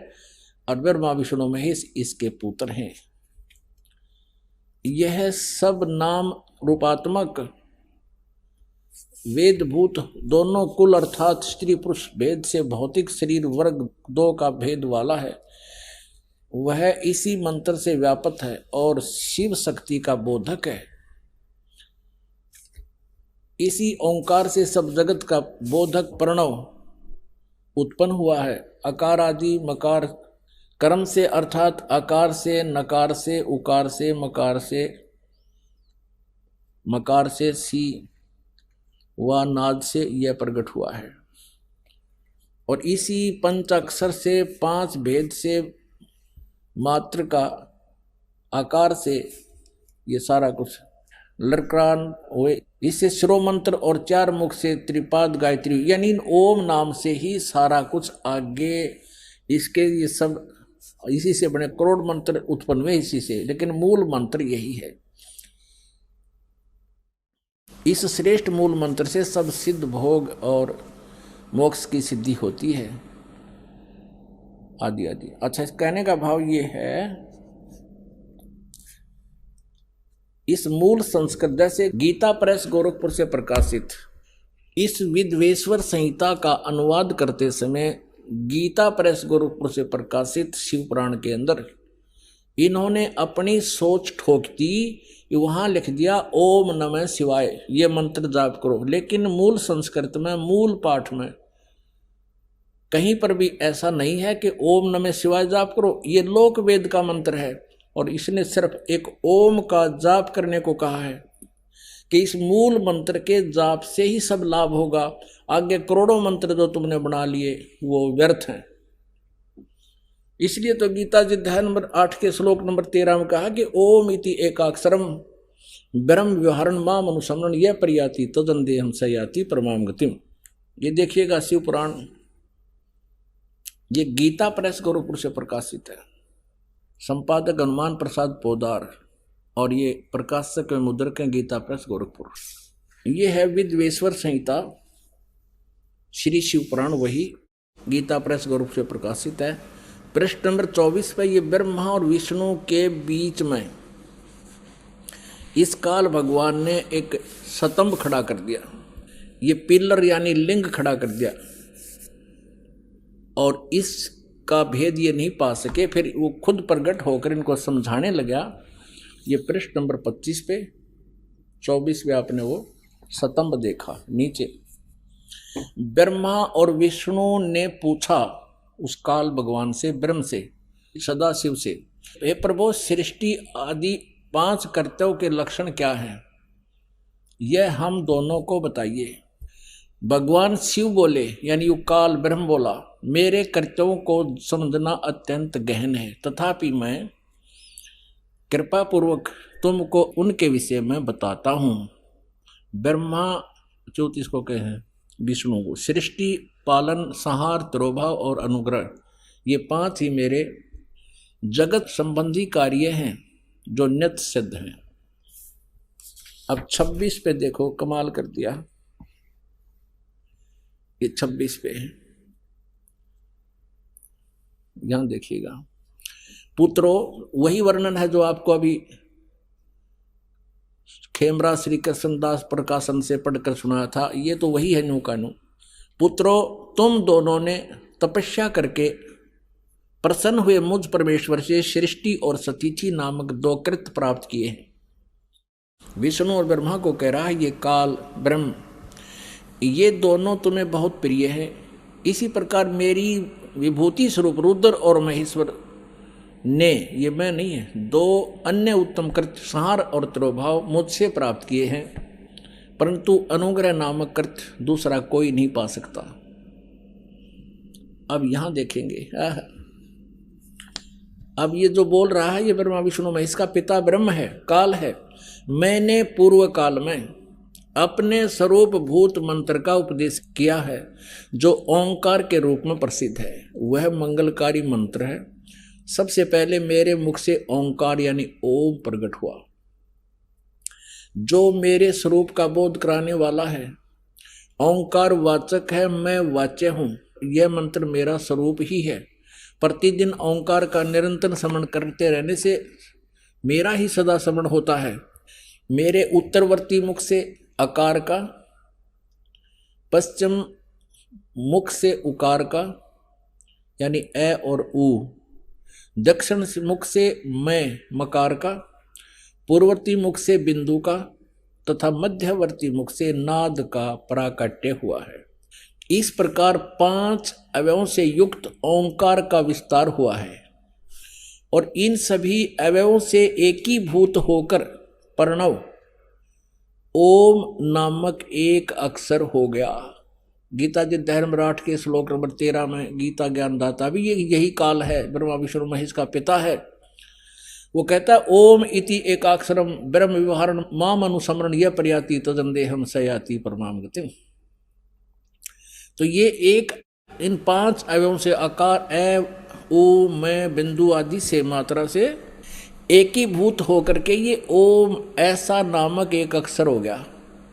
और ब्रह्मा विष्णु महेश इसके पुत्र हैं। यह सब नाम रूपात्मक वेदभूत दोनों कुल अर्थात स्त्री पुरुष भेद से भौतिक शरीर वर्ग दो का भेद वाला है, वह इसी मंत्र से व्यापक है और शिव शक्ति का बोधक है। इसी ओंकार से सब जगत का बोधक प्रणव उत्पन्न हुआ है। अकार आदि मकार कर्म से अर्थात आकार से, नकार से, उकार से, मकार से सी व नाद से यह प्रकट हुआ है। और इसी पंचाक्षर से 5 भेद से मात्र का आकार से ये सारा कुछ लड़कान हुए। इससे श्रो मंत्र और 4 मुख से त्रिपाद गायत्री यानी ओम नाम से ही सारा कुछ आगे इसके ये सब इसी से बने करोड़ मंत्र उत्पन्न हुए इसी से, लेकिन मूल मंत्र यही है। इस श्रेष्ठ मूल मंत्र से सब सिद्ध भोग और मोक्ष की सिद्धि होती है आदि आदि। अच्छा, इस कहने का भाव ये है, इस मूल संस्कृत जैसे गीता प्रेस गोरखपुर से प्रकाशित इस विद्वेश्वर संहिता का अनुवाद करते समय गीता प्रेस गोरखपुर से प्रकाशित शिव पुराण के अंदर इन्होंने अपनी सोच ठोक दी, वहां लिख दिया ओम नमः शिवाय ये मंत्र जाप करो, लेकिन मूल संस्कृत में मूल पाठ में कहीं पर भी ऐसा नहीं है कि ओम नमः शिवाय जाप करो। ये लोक वेद का मंत्र है और इसने सिर्फ एक ओम का जाप करने को कहा है कि इस मूल मंत्र के जाप से ही सब लाभ होगा, आगे करोड़ों मंत्र जो तुमने बना लिए वो व्यर्थ हैं। इसलिए तो गीता जी अध्याय नंबर 8 के श्लोक नंबर 13 में कहा कि ओम इति एकाक्षरम ब्रह्म व्यवहारण माम अनुसमरण यह प्रयाति तदन देहम सयाति परमाम गतिम। ये देखिएगा शिव पुराण, ये गीता प्रेस गोरखपुर से प्रकाशित है, संपादक हनुमान प्रसाद पोदार और ये प्रकाशक मुद्रक है गीता प्रेस गोरखपुर। ये है विद्वेश्वर संहिता श्री शिव पुराण, वही गीता प्रेस गोरखपुर से प्रकाशित है। पृष्ठ नंबर 24 पे ये ब्रह्मा और विष्णु के बीच में इस काल भगवान ने एक स्तंभ खड़ा कर दिया, ये पिलर यानी लिंग खड़ा कर दिया और इसका भेद ये नहीं पा सके, फिर वो खुद प्रकट होकर इनको समझाने लगा। ये पृष्ठ नंबर 25 पे 24 में आपने वो स्तंभ देखा नीचे। ब्रह्मा और विष्णु ने पूछा उस काल भगवान से, ब्रह्म से, सदाशिव से, हे प्रभु सृष्टि आदि 5 कर्तव्यों के लक्षण क्या हैं, यह हम दोनों को बताइए। भगवान शिव बोले यानी वो काल ब्रह्म बोला, मेरे कर्तव्यों को समझना अत्यंत गहन है, तथापि मैं कृपा पूर्वक तुमको उनके विषय में बताता हूँ। ब्रह्मा 34 को कहे विष्णु को सृष्टि पालन संहार तिरोभाव और अनुग्रह ये 5 ही मेरे जगत संबंधी कार्य हैं जो नित्य सिद्ध हैं। अब 26 पे देखो कमाल कर दिया, ये 26 पे है, यहां देखिएगा। पुत्रों, वही वर्णन है जो आपको अभी खेमरा श्री कृष्णदास प्रकाशन से पढ़कर सुनाया था, ये तो वही है न्यू का न्यू। पुत्रों, तुम दोनों ने तपस्या करके प्रसन्न हुए मुझ परमेश्वर से सृष्टि और सतीथि नामक 2 कृत्य प्राप्त किए हैं। विष्णु और ब्रह्मा को कह रहा है ये काल ब्रह्म, ये दोनों तुम्हें बहुत प्रिय है। इसी प्रकार मेरी विभूति स्वरूप रुद्र और महेश्वर ने, ये मैं नहीं है, 2 अन्य उत्तम कृत्य संहार और तिरोभाव मुझसे प्राप्त किए हैं, परंतु अनुग्रह नामक कृत्य दूसरा कोई नहीं पा सकता। अब यहां देखेंगे, अब ये जो बोल रहा है ये ब्रह्मा विष्णु में, इसका पिता ब्रह्म है, काल है। मैंने पूर्व काल में अपने स्वरूप भूत मंत्र का उपदेश किया है जो ओंकार के रूप में प्रसिद्ध है। वह मंगलकारी मंत्र है। सबसे पहले मेरे मुख से ओंकार यानी ओम प्रकट हुआ जो मेरे स्वरूप का बोध कराने वाला है। ओंकार वाचक है, मैं वाच्य हूं। यह मंत्र मेरा स्वरूप ही है प्रतिदिन ओंकार का निरंतर स्मरण करते रहने से मेरा ही सदा स्मरण होता है। मेरे उत्तरवर्ती मुख से अकार का, पश्चिम मुख से उकार का यानी ए और ऊ, दक्षिण मुख से मैं मकार का, पूर्ववर्ती मुख से बिंदु का तथा मध्यवर्ती मुख से नाद का प्राकट्य हुआ है। इस प्रकार 5 अवयवों से युक्त ओंकार का विस्तार हुआ है और इन सभी अवयवों से एकीभूत होकर प्रणव ओम नामक एक अक्षर हो गया। गीता जी धर्मराठ के श्लोक नंबर 13 में गीता ज्ञानदाता भी यही काल है, ब्रह्मा विष्णु महेश का पिता है। वो कहता है ओम इति एकाक्षरम ब्रह्म विवहारण माम अनुसमरण यह प्रयाति तदंदेहम सयाति परमाम गतिम। तो ये एक इन 5 अवयवों से आकार ए ओ मैं बिंदु आदि से मात्रा से एकीभूत होकर के ये ओम ऐसा नामक एक अक्षर हो गया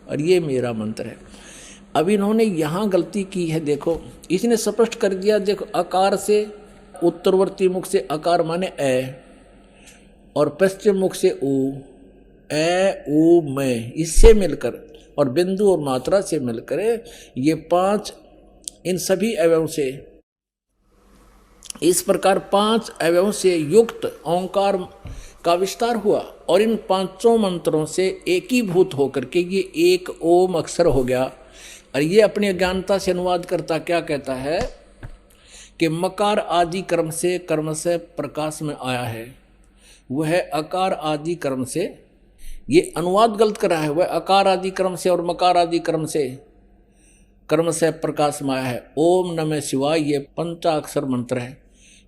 और ये मेरा मंत्र है। अब इन्होंने यहाँ गलती की है, देखो इसने स्पष्ट कर दिया, देखो आकार से उत्तरवर्ती मुख से आकार माने ए और पश्चिम मुख से ऊ, ए ऊ मैं, इससे मिलकर और बिंदु और मात्रा से मिलकर ये 5 इन सभी अवयवों से, इस प्रकार 5 अवयवों से युक्त ओंकार का विस्तार हुआ और इन 5 मंत्रों से एकीभूत होकर के ये एक ओम अक्षर हो गया। और ये अपनी अज्ञानता से अनुवाद करता क्या कहता है कि मकार आदि कर्म से प्रकाश में आया है, वह अकार आदि कर्म से, ये अनुवाद गलत करा है, वह अकार आदि कर्म से और मकार आदि कर्म से प्रकाश में आया है। ओम नमः शिवाय ये पंचाक्षर मंत्र है।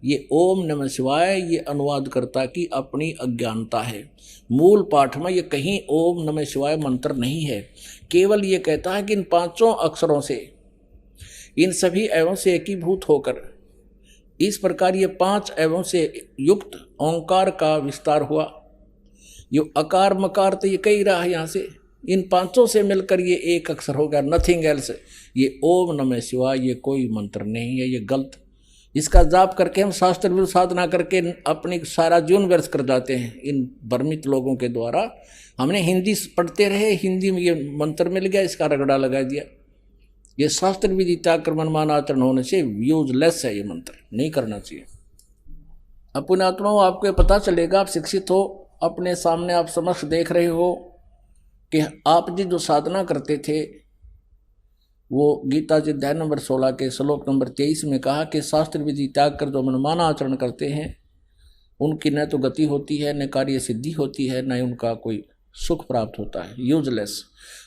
ये ओम नमः शिवाय ये अनुवाद करता की अपनी अज्ञानता है। मूल पाठ में ये कहीं ओम नमः शिवाय मंत्र नहीं है, केवल ये कहता है कि इन 5 अक्षरों से इन सभी अवयवों से एकीभूत होकर इस प्रकार ये 5 अवयवों से युक्त ओंकार का विस्तार हुआ। ये अकार मकार तो ये कही रहा है, यहाँ से इन 5 से मिलकर ये एक अक्षर हो गया, नथिंग एल्स। ये ओम नमः शिवाय ये कोई मंत्र नहीं है, ये गलत। इसका जाप करके हम शास्त्र विरुद्ध साधना करके अपनी सारा जीवन व्यर्थ कर जाते हैं इन भ्रमित लोगों के द्वारा। हमने हिंदी पढ़ते रहे, हिंदी में ये मंत्र मिल गया, इसका रगड़ा लगा दिया। ये शास्त्र विधि त्याग कर मनमान आचरण होने से यूजलेस है, ये मंत्र नहीं करना चाहिए। अपने आत्माओं आपको पता चलेगा, आप शिक्षित हो, अपने सामने आप समक्ष देख रहे हो कि आप जी जो साधना करते थे वो गीता जी अध्याय नंबर 16 के श्लोक नंबर 23 में कहा कि शास्त्र विधि त्याग कर जो मनमाना आचरण करते हैं उनकी न तो गति होती है, न कार्य सिद्धि होती है, न उनका कोई सुख प्राप्त होता है, यूजलेस।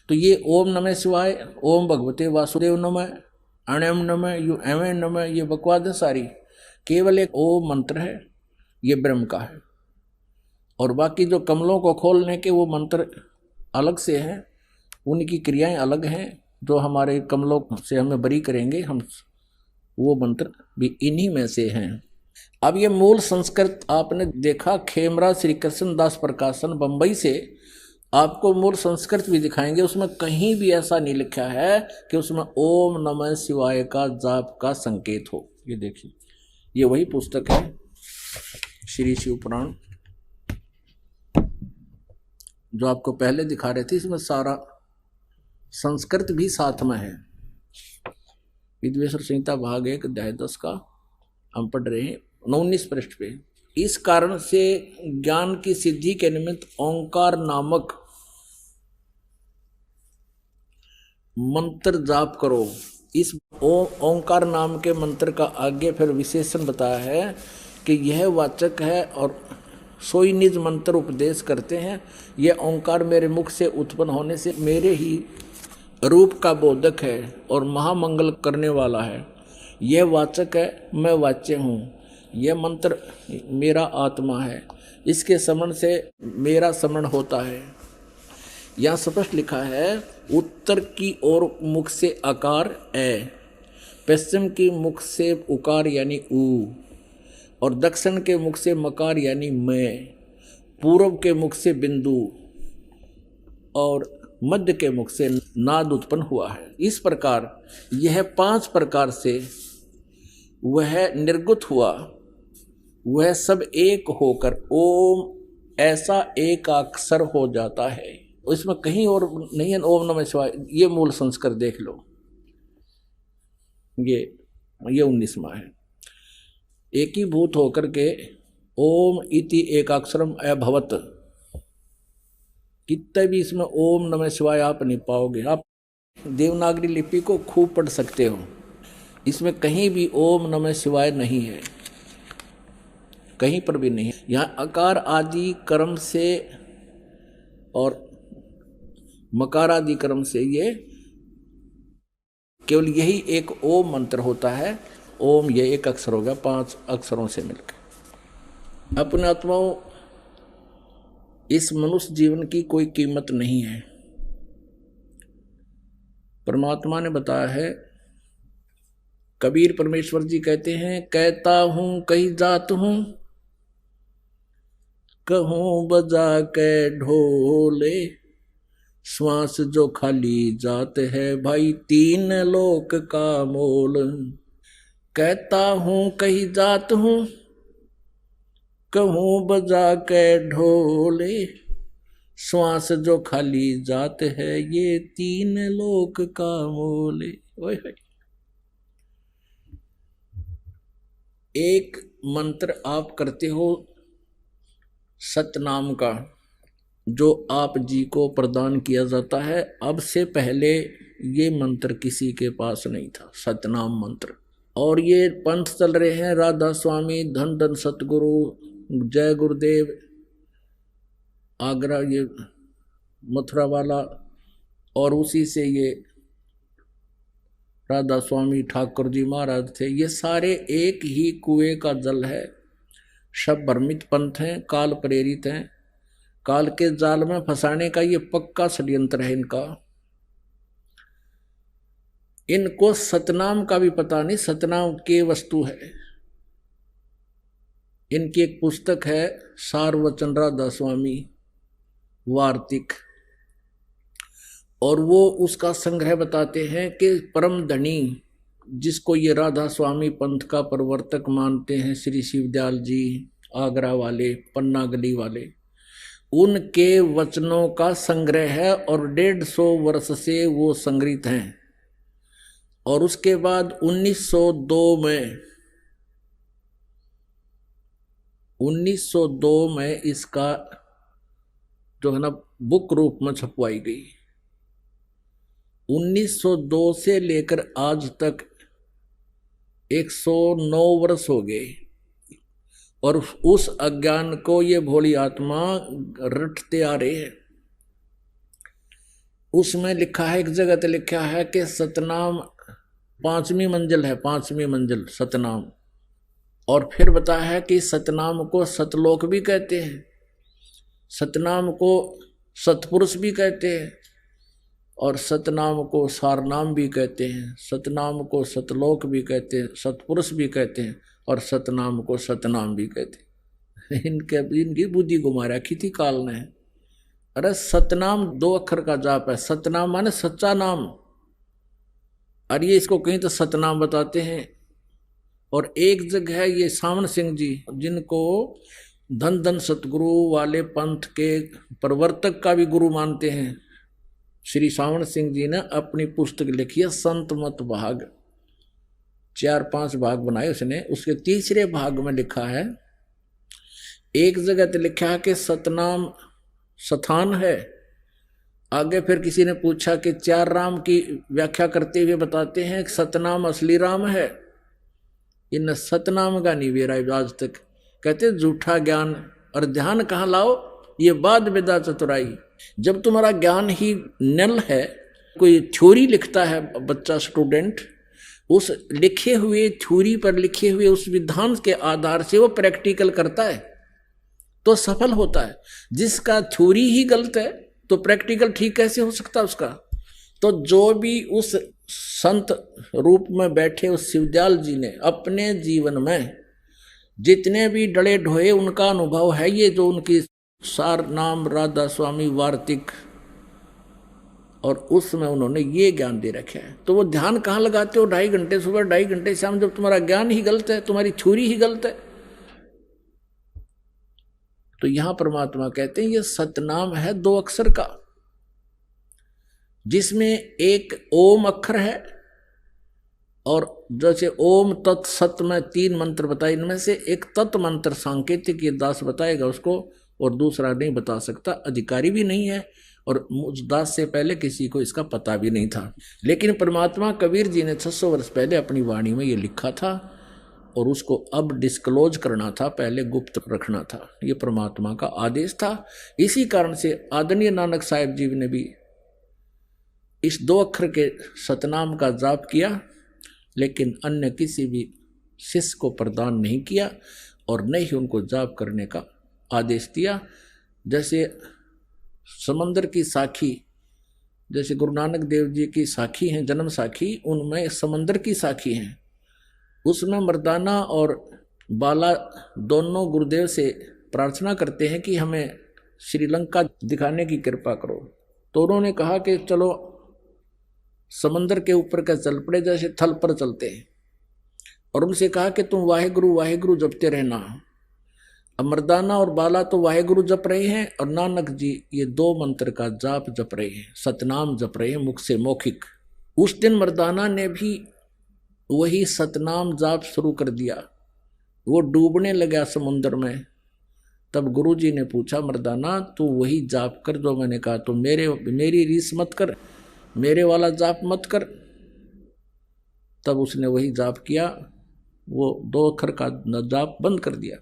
तो ये ओम नमः शिवाय, ओम भगवते वासुदेव नमः, अण्यम नमः, यू एवं नमः, ये बकवाद है सारी। केवल एक ओम मंत्र है, ये ब्रह्म का है। और बाकी जो कमलों को खोलने के वो मंत्र अलग से हैं, उनकी क्रियाएं अलग हैं, जो हमारे कमलों से हमें बरी करेंगे, हम वो मंत्र भी इन्हीं में से हैं। अब ये मूल संस्कृत आपने देखा, खेमरा श्री कृष्ण दास प्रकाशन बंबई से आपको मूल संस्कृत भी दिखाएंगे, उसमें कहीं भी ऐसा नहीं लिखा है कि उसमें ओम नमः शिवाय का जाप का संकेत हो। ये देखिए, ये वही पुस्तक है श्री शिव पुराण जो आपको पहले दिखा रहे थे, इसमें सारा संस्कृत भी साथ में है। विद्वेश्वर संहिता भाग 1 अध्याय 10 का हम पढ़ रहे हैं 19 पृष्ठ पे। इस कारण से ज्ञान की सिद्धि के निमित्त ओंकार नामक मंत्र जाप करो। इस ओंकार नाम के मंत्र का आगे फिर विशेषण बताया है कि यह वाचक है और सोई निज मंत्र उपदेश करते हैं। यह ओंकार मेरे मुख से उत्पन्न होने से मेरे ही रूप का बोधक है और महामंगल करने वाला है। यह वाचक है, मैं वाच्य हूँ। यह मंत्र मेरा आत्मा है, इसके स्मरण से मेरा स्मरण होता है। यहाँ स्पष्ट लिखा है, उत्तर की ओर मुख से आकार ए, पश्चिम की मुख से उकार यानी ऊ, और दक्षिण के मुख से मकार यानी मैं, पूर्व के मुख से बिंदु और मध्य के मुख से नाद उत्पन्न हुआ है। इस प्रकार यह 5 प्रकार से वह निर्गुत हुआ, वह सब एक होकर ओम ऐसा एक अक्षर हो जाता है। इसमें कहीं और नहीं है ओम नमः शिवाय। ये मूल संस्कार देख लो, ये 19वां है। एकीभूत होकर के ओम इति एकाक्षरम अभवत, कितने भी इसमें ओम नमः शिवाय आप नहीं पाओगे। आप देवनागरी लिपि को खूब पढ़ सकते हो, इसमें कहीं भी ओम नमः शिवाय नहीं है, कहीं पर भी नहीं है। यहाँ अकार आदि कर्म से और मकार आदि कर्म से ये केवल यही एक ओम मंत्र होता है। ओम ये एक अक्षर होगा 5 अक्षरों से मिलकर। अपने आत्माओं, इस मनुष्य जीवन की कोई कीमत नहीं है। परमात्मा ने बताया है, कबीर परमेश्वर जी कहते हैं, कहता हूं कहीं जात हूं, कहूं बजा के ढोले, श्वास जो खाली जात है भाई 3 लोक का मोल। कहता हूं कहीं जात हूं, कहूं बजा के ढोले, श्वास जो खाली जात है ये 3 लोक का मोले। ओए एक मंत्र आप करते हो सतनाम का, जो आप जी को प्रदान किया जाता है। अब से पहले ये मंत्र किसी के पास नहीं था, सतनाम मंत्र। और ये पंथ चल रहे हैं, राधा स्वामी, धन धन सतगुरु, जय गुरुदेव, आगरा ये मथुरा वाला, और उसी से ये राधा स्वामी ठाकुर जी महाराज थे। ये सारे एक ही कुएं का जल है, सब भ्रमित पंथ हैं, काल प्रेरित हैं। काल के जाल में फंसाने का ये पक्का षड्यंत्र है इनका। इनको सतनाम का भी पता नहीं, सतनाम के वस्तु है। इनकी एक पुस्तक है सारवचन राधा स्वामी वार्तिक, और वो उसका संग्रह बताते हैं कि परम धनी, जिसको ये राधा स्वामी पंथ का प्रवर्तक मानते हैं, श्री शिवदयाल जी आगरा वाले, पन्ना गली वाले, उनके वचनों का संग्रह है और 150 वर्ष से वो संग्रहित हैं। और उसके बाद 1902 में इसका जो है ना बुक रूप में छपवाई गई। 1902 से लेकर आज तक 109 वर्ष हो गए, और उस अज्ञान को ये भोली आत्मा रटते आ रहे हैं। उसमें लिखा है, एक जगह तो लिखा है कि सतनाम 5वीं मंजिल है, 5वीं मंजिल सतनाम। और फिर बताया है कि सतनाम को सतलोक भी कहते हैं, सतनाम को सतपुरुष भी कहते हैं, और सतनाम को सारनाम भी कहते हैं, सतनाम को सतलोक भी कहते हैं, सतपुरुष भी कहते हैं, और सतनाम को सतनाम भी कहते हैं। इनकी बुद्धि घुमा रखी थी काल ने। अरे सतनाम 2 अक्षर का जाप है, सतनाम माने सच्चा नाम। और ये इसको कहीं तो सतनाम बताते हैं। और एक जगह है ये सावन सिंह जी, जिनको धन धन सतगुरु वाले पंथ के प्रवर्तक का भी गुरु मानते हैं, श्री सावन सिंह जी ने अपनी पुस्तक लिखी है संत मत भाग, 4-5 भाग बनाए उसने। उसके 3रे भाग में लिखा है, एक जगह तो लिखा है कि सतनाम स्थान है। आगे फिर किसी ने पूछा कि 4 राम की व्याख्या करते हुए बताते हैं कि सतनाम असली राम है। इन सतनाम का नहीं वेरा आज तक। कहते झूठा ज्ञान और ध्यान कहाँ लाओ, ये बाद विदा चतुराई। जब तुम्हारा ज्ञान ही नल है, कोई थ्योरी लिखता है बच्चा स्टूडेंट, उस लिखे हुए थ्योरी पर लिखे हुए उस विधान के आधार से वो प्रैक्टिकल करता है तो सफल होता है। जिसका थ्योरी ही गलत है तो प्रैक्टिकल ठीक कैसे हो सकता उसका। तो जो भी उस संत रूप में बैठे उस शिवदयाल जी ने अपने जीवन में जितने भी डले ढोए, उनका अनुभव है ये जो उनकी सार नाम राधा स्वामी वार्तिक और उसमें उन्होंने ये ज्ञान दे रखा है। तो वो ध्यान कहाँ लगाते हो? 2.5 घंटे सुबह, 2.5 घंटे शाम, जब तुम्हारा ज्ञान ही गलत है, तुम्हारी छुरी ही गलत है। तो यहां परमात्मा कहते हैं ये सतनाम है 2 अक्षर का, जिसमें एक ओम अक्षर है, और जैसे ओम तत् सत में 3 मंत्र बताए, इनमें से एक तत् मंत्र सांकेतिक ये दास बताएगा उसको, और दूसरा नहीं बता सकता, अधिकारी भी नहीं है, और उस दास से पहले किसी को इसका पता भी नहीं था। लेकिन परमात्मा कबीर जी ने 600 वर्ष पहले अपनी वाणी में ये लिखा था, और उसको अब डिस्क्लोज करना था, पहले गुप्त रखना था। ये परमात्मा का आदेश था। इसी कारण से आदरणीय नानक साहिब जी ने भी इस 2 अक्षर के सतनाम का जाप किया, लेकिन अन्य किसी भी शिष्य को प्रदान नहीं किया, और न ही उनको जाप करने का आदेश दिया। जैसे समंदर की साखी, जैसे गुरु नानक देव जी की साखी हैं, जन्म साखी, उनमें समंदर की साखी हैं। उसमें मर्दाना और बाला दोनों गुरुदेव से प्रार्थना करते हैं कि हमें श्रीलंका दिखाने की कृपा करो। तो उन्होंने कहा कि चलो समंदर के ऊपर का चल पड़े, जैसे थल पर चलते हैं, और उनसे कहा कि तुम वाहेगुरु वाहेगुरु जपते रहना। अब मर्दाना और बाला तो वाहेगुरु जप रहे हैं, और नानक जी ये 2 मंत्र का जाप जप रहे हैं, सतनाम जप रहे हैं मुख से मौखिक। उस दिन मर्दाना ने भी वही सतनाम जाप शुरू कर दिया। वो डूबने लगा समुद्र में। तब गुरुजी ने पूछा, मर्दाना तू वही जाप कर जो मैंने कहा, तो मेरी रीस मत कर, मेरे वाला जाप मत कर। तब उसने वही जाप किया, वो 2 अक्षर का जाप बंद कर दिया।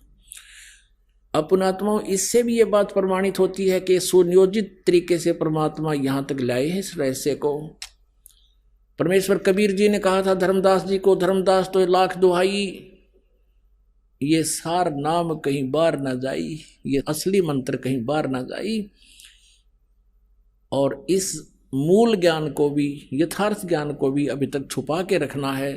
अपनात्माओं, इससे भी ये बात प्रमाणित होती है कि सुनियोजित तरीके से परमात्मा यहाँ तक लाए हैं इस रहस्य को। परमेश्वर कबीर जी ने कहा था धर्मदास जी को, धर्मदास तो 1,00,000 दुहाई, ये सार नाम कहीं बार ना जाई, ये असली मंत्र कहीं बार ना जाई। और इस मूल ज्ञान को भी, यथार्थ ज्ञान को भी अभी तक छुपा के रखना है।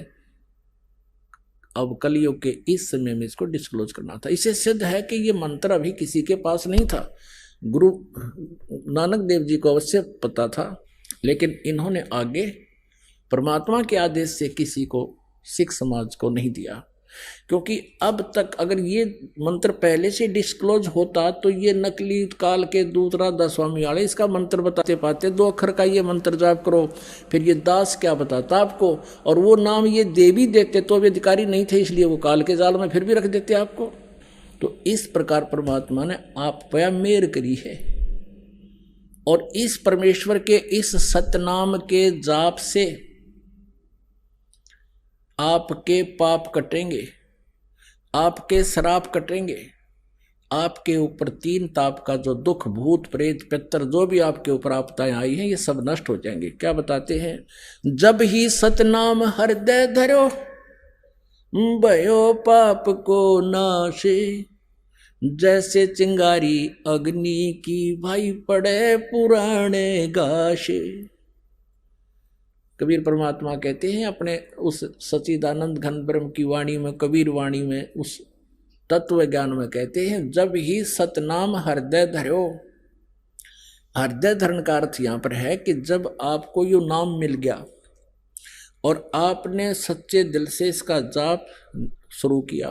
अब कलयुग के इस समय में इसको डिस्क्लोज करना था। इससे सिद्ध है कि ये मंत्र अभी किसी के पास नहीं था। गुरु नानक देव जी को अवश्य पता था, लेकिन इन्होंने आगे परमात्मा के आदेश से किसी को, सिख समाज को नहीं दिया। क्योंकि अब तक अगर ये मंत्र पहले से डिस्क्लोज होता तो ये नकली काल के दूसरा दस्वामी वाले इसका मंत्र बताते पाते, 2 अक्षर का ये मंत्र जाप करो, फिर ये दास क्या बताता आपको, और वो नाम ये दे भी देते तो भी अधिकारी नहीं थे, इसलिए वो काल के जाल में फिर भी रख देते आपको। तो इस प्रकार परमात्मा ने आप पे मेहर करी है, और इस परमेश्वर के इस सतनाम के जाप से आपके पाप कटेंगे, आपके श्राप कटेंगे, आपके ऊपर 3 ताप का जो दुख, भूत प्रेत पितर जो भी आपके ऊपर आपदाएं आई हैं, ये सब नष्ट हो जाएंगे। क्या बताते हैं, जब ही सतनाम हृदय धरो भयो पाप को नाशे, जैसे चिंगारी अग्नि की भाई पड़े पुराने गाशे। कबीर परमात्मा कहते हैं अपने उस सच्चिदानंद घन ब्रह्म की वाणी में, कबीर वाणी में, उस तत्व ज्ञान में कहते हैं, जब ही सतनाम हृदय धरो। हृदय धरण का अर्थ यहाँ पर है कि जब आपको यो नाम मिल गया और आपने सच्चे दिल से इसका जाप शुरू किया,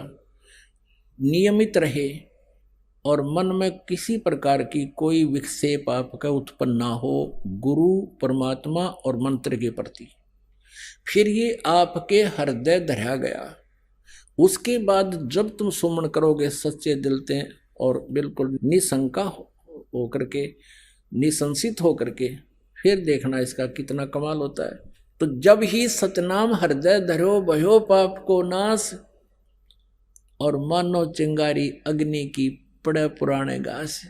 नियमित रहे, और मन में किसी प्रकार की कोई विक्षेप आपका उत्पन्न ना हो गुरु, परमात्मा और मंत्र के प्रति, फिर ये आपके हृदय धरा गया। उसके बाद जब तुम सुमन करोगे सच्चे दिल से और बिल्कुल निशंका हो करके, निसंसित हो करके, फिर देखना इसका कितना कमाल होता है। तो जब ही सतनाम हृदय धरो भयो पाप को नाश, और मानो चिंगारी अग्नि की पड़े पुराने घास।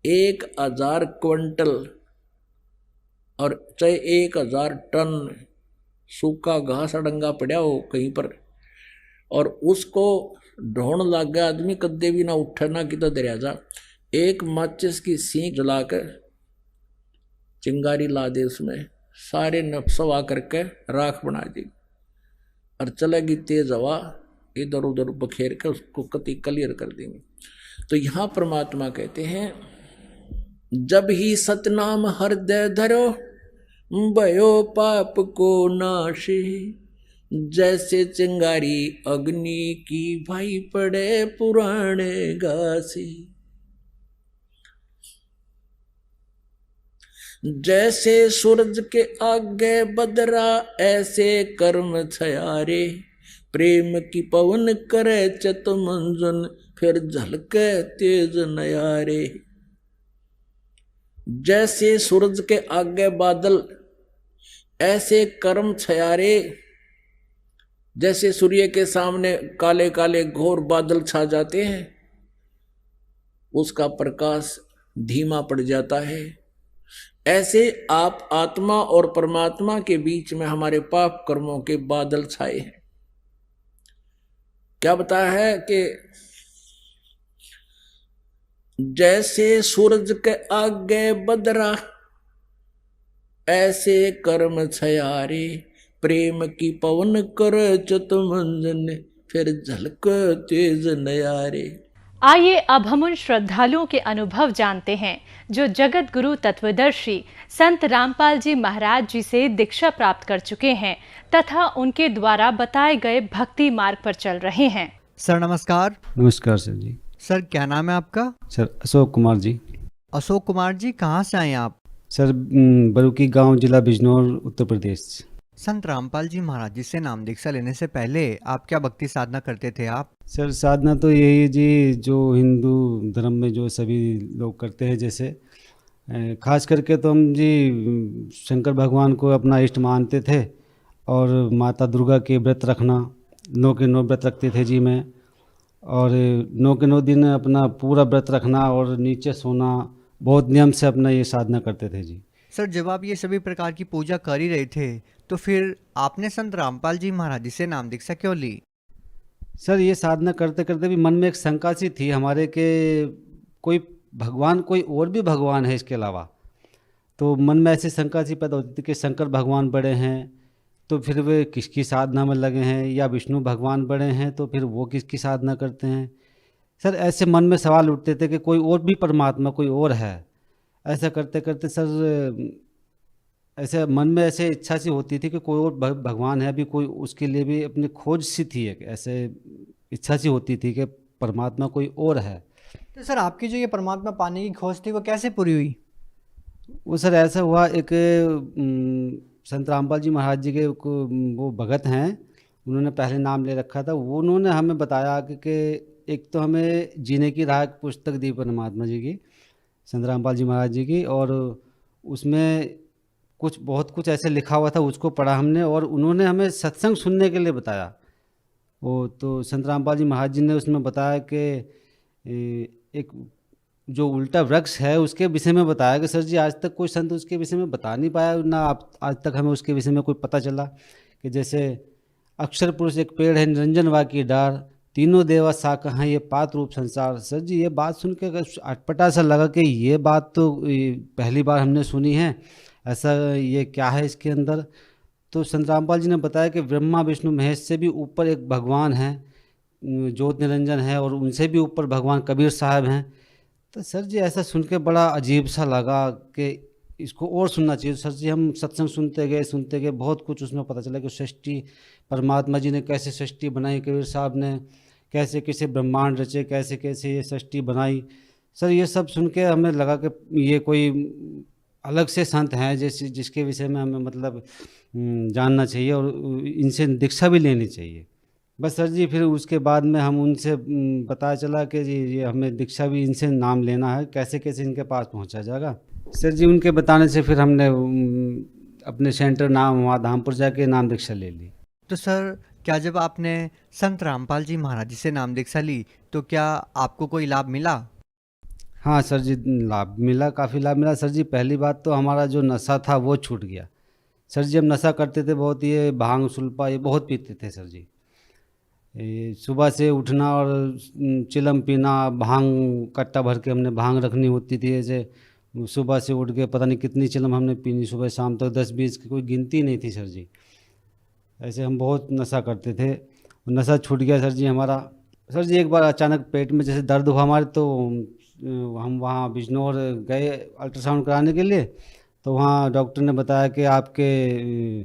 1000 क्विंटल और चाहे 1000 टन सूखा घास अड़ंगा पड़ा हो कहीं पर, और उसको ढोण लग गया आदमी, कदे भी ना उठे ना कितना दरिया जा, एक माचिस की सीख जलाकर चिंगारी ला दे, उसमें सारे नफसवा करके राख बना दी, और चलेगी तेज हवा, इधर उधर बखेर के उसको कति क्लियर कर देंगे। तो यहाँ परमात्मा कहते हैं, जब ही सतनाम हृदय धरो, भयो पाप को नाशी, जैसे चिंगारी अग्नि की भाई पड़े पुराने घासी। जैसे सूरज के आगे बदरा ऐसे कर्म छयारे, प्रेम की पवन करे चतुमंजन फिर झलके तेज नयारे। जैसे सूरज के आगे बादल ऐसे कर्म छयारे, जैसे सूर्य के सामने काले काले घोर बादल छा जाते हैं, उसका प्रकाश धीमा पड़ जाता है, ऐसे आप आत्मा और परमात्मा के बीच में हमारे पाप कर्मों के बादल छाए हैं। क्या बताया है कि जैसे सूरज के आगे बदरा ऐसे कर्म छयारे, प्रेम की पवन कर चतुमंजन फिर झलक तेज नयारे।
आइए अब हम उन श्रद्धालुओं के अनुभव जानते हैं जो जगत गुरु तत्वदर्शी संत रामपाल जी महाराज जी से दीक्षा प्राप्त कर चुके हैं तथा उनके द्वारा बताए गए भक्ति मार्ग पर चल रहे हैं।
सर नमस्कार।
नमस्कार सर जी।
सर क्या नाम है आपका?
सर अशोक कुमार जी।
अशोक कुमार जी, कहाँ से आए आप?
सर बरुकी गांव, जिला बिजनौर, उत्तर प्रदेश।
संत रामपाल जी महाराज जी से नाम दीक्षा लेने से पहले आप क्या भक्ति साधना करते थे आप?
सर साधना तो यही है जी, जो हिंदू धर्म में जो सभी लोग करते हैं, जैसे खास करके तो हम जी शंकर भगवान को अपना इष्ट मानते थे और माता दुर्गा के व्रत रखना, 9 के 9 व्रत रखते थे जी मैं, और 9 के 9 दिन अपना पूरा व्रत रखना और नीचे सोना, बहुत नियम से अपना ये साधना करते थे जी।
सर जब आप ये सभी प्रकार की पूजा कर ही रहे थे तो फिर आपने संत रामपाल जी महाराज जी से नाम दीक्षा क्यों ली?
सर ये साधना करते करते भी मन में एक शंका सी थी हमारे के कोई भगवान, कोई और भी भगवान है इसके अलावा। तो मन में ऐसी शंका सी पैदा होती थी कि शंकर भगवान बड़े हैं तो फिर वे किसकी साधना में लगे हैं, या विष्णु भगवान बड़े हैं तो फिर वो किसकी साधना करते हैं। सर ऐसे मन में सवाल उठते थे कि कोई और भी परमात्मा कोई और है। ऐसा करते करते सर ऐसे मन में ऐसे इच्छा सी होती थी कि कोई और भगवान है, अभी कोई उसके लिए भी अपनी खोज सी थी, एक ऐसे इच्छा सी होती थी कि परमात्मा कोई और है।
तो सर आपकी जो ये परमात्मा पाने की खोज थी वो कैसे पूरी हुई?
वो सर ऐसा हुआ, एक संत रामपाल जी महाराज जी के वो भगत हैं, उन्होंने पहले नाम ले रखा था। वो उन्होंने हमें बताया कि एक तो हमें जीने की राह पुस्तक दी परमात्मा जी की, संत रामपाल जी महाराज जी की, और उसमें बहुत कुछ ऐसे लिखा हुआ था, उसको पढ़ा हमने, और उन्होंने हमें सत्संग सुनने के लिए बताया। वो तो संत रामपाल जी महाराज जी ने उसमें बताया कि एक जो उल्टा वृक्ष है उसके विषय में बताया कि सर जी आज तक कोई संत उसके विषय में बता नहीं पाया ना, आप आज तक हमें उसके विषय में कोई पता चला कि जैसे अक्षर पुरुष एक पेड़ है, निरंजन वा की डार, तीनों देवा सा कहाँ ये पात रूप संसार। सर जी ये बात सुन के अटपटा सा लगा कि ये बात तो पहली बार हमने सुनी है, ऐसा ये क्या है इसके अंदर। तो संत रामपाल जी ने बताया कि ब्रह्मा विष्णु महेश से भी ऊपर एक भगवान है, ज्योत निरंजन है, और उनसे भी ऊपर भगवान कबीर साहब हैं। तो सर जी ऐसा सुन के बड़ा अजीब सा लगा कि इसको और सुनना चाहिए। सर जी हम सत्संग सुनते गए, बहुत कुछ उसमें पता चला कि सृष्टि परमात्मा जी ने कैसे सृष्टि बनाई, कबीर साहब ने कैसे कैसे ब्रह्मांड रचे, कैसे कैसे ये सृष्टि बनाई। सर ये सब सुन के हमें लगा कि ये कोई अलग से संत हैं जिसके विषय में हमें मतलब जानना चाहिए और इनसे दीक्षा भी लेनी चाहिए। बस सर जी फिर उसके बाद में हम उनसे पता चला कि ये हमें दीक्षा भी इनसे नाम लेना है, कैसे कैसे इनके पास पहुंचा जाएगा। सर जी उनके बताने से फिर हमने अपने सेंटर नाम वहाँ धामपुर जाके नाम दीक्षा ले ली।
तो सर क्या जब आपने संत रामपाल जी महाराज जी से नाम दीक्षा ली तो क्या आपको कोई लाभ मिला?
हाँ सर जी लाभ मिला, काफ़ी लाभ मिला। सर जी पहली बात तो हमारा जो नशा था वो छूट गया। सर जी हम नशा करते थे बहुत, ये भांग सुल्पा ये बहुत पीते थे सर जी। सुबह से उठना और चिलम पीना, भांग कट्टा भर के हमने भांग रखनी होती थी, ऐसे सुबह से उठ के पता नहीं कितनी चिलम हमने पीनी सुबह शाम तक, 10-20 की कोई गिनती नहीं थी सर जी। ऐसे हम बहुत नशा करते थे, नशा छूट गया सर जी हमारा। सर जी एक बार अचानक पेट में जैसे दर्द हुआ हमारे, तो हम वहाँ बिजनौर गए अल्ट्रासाउंड कराने के लिए। तो वहाँ डॉक्टर ने बताया कि आपके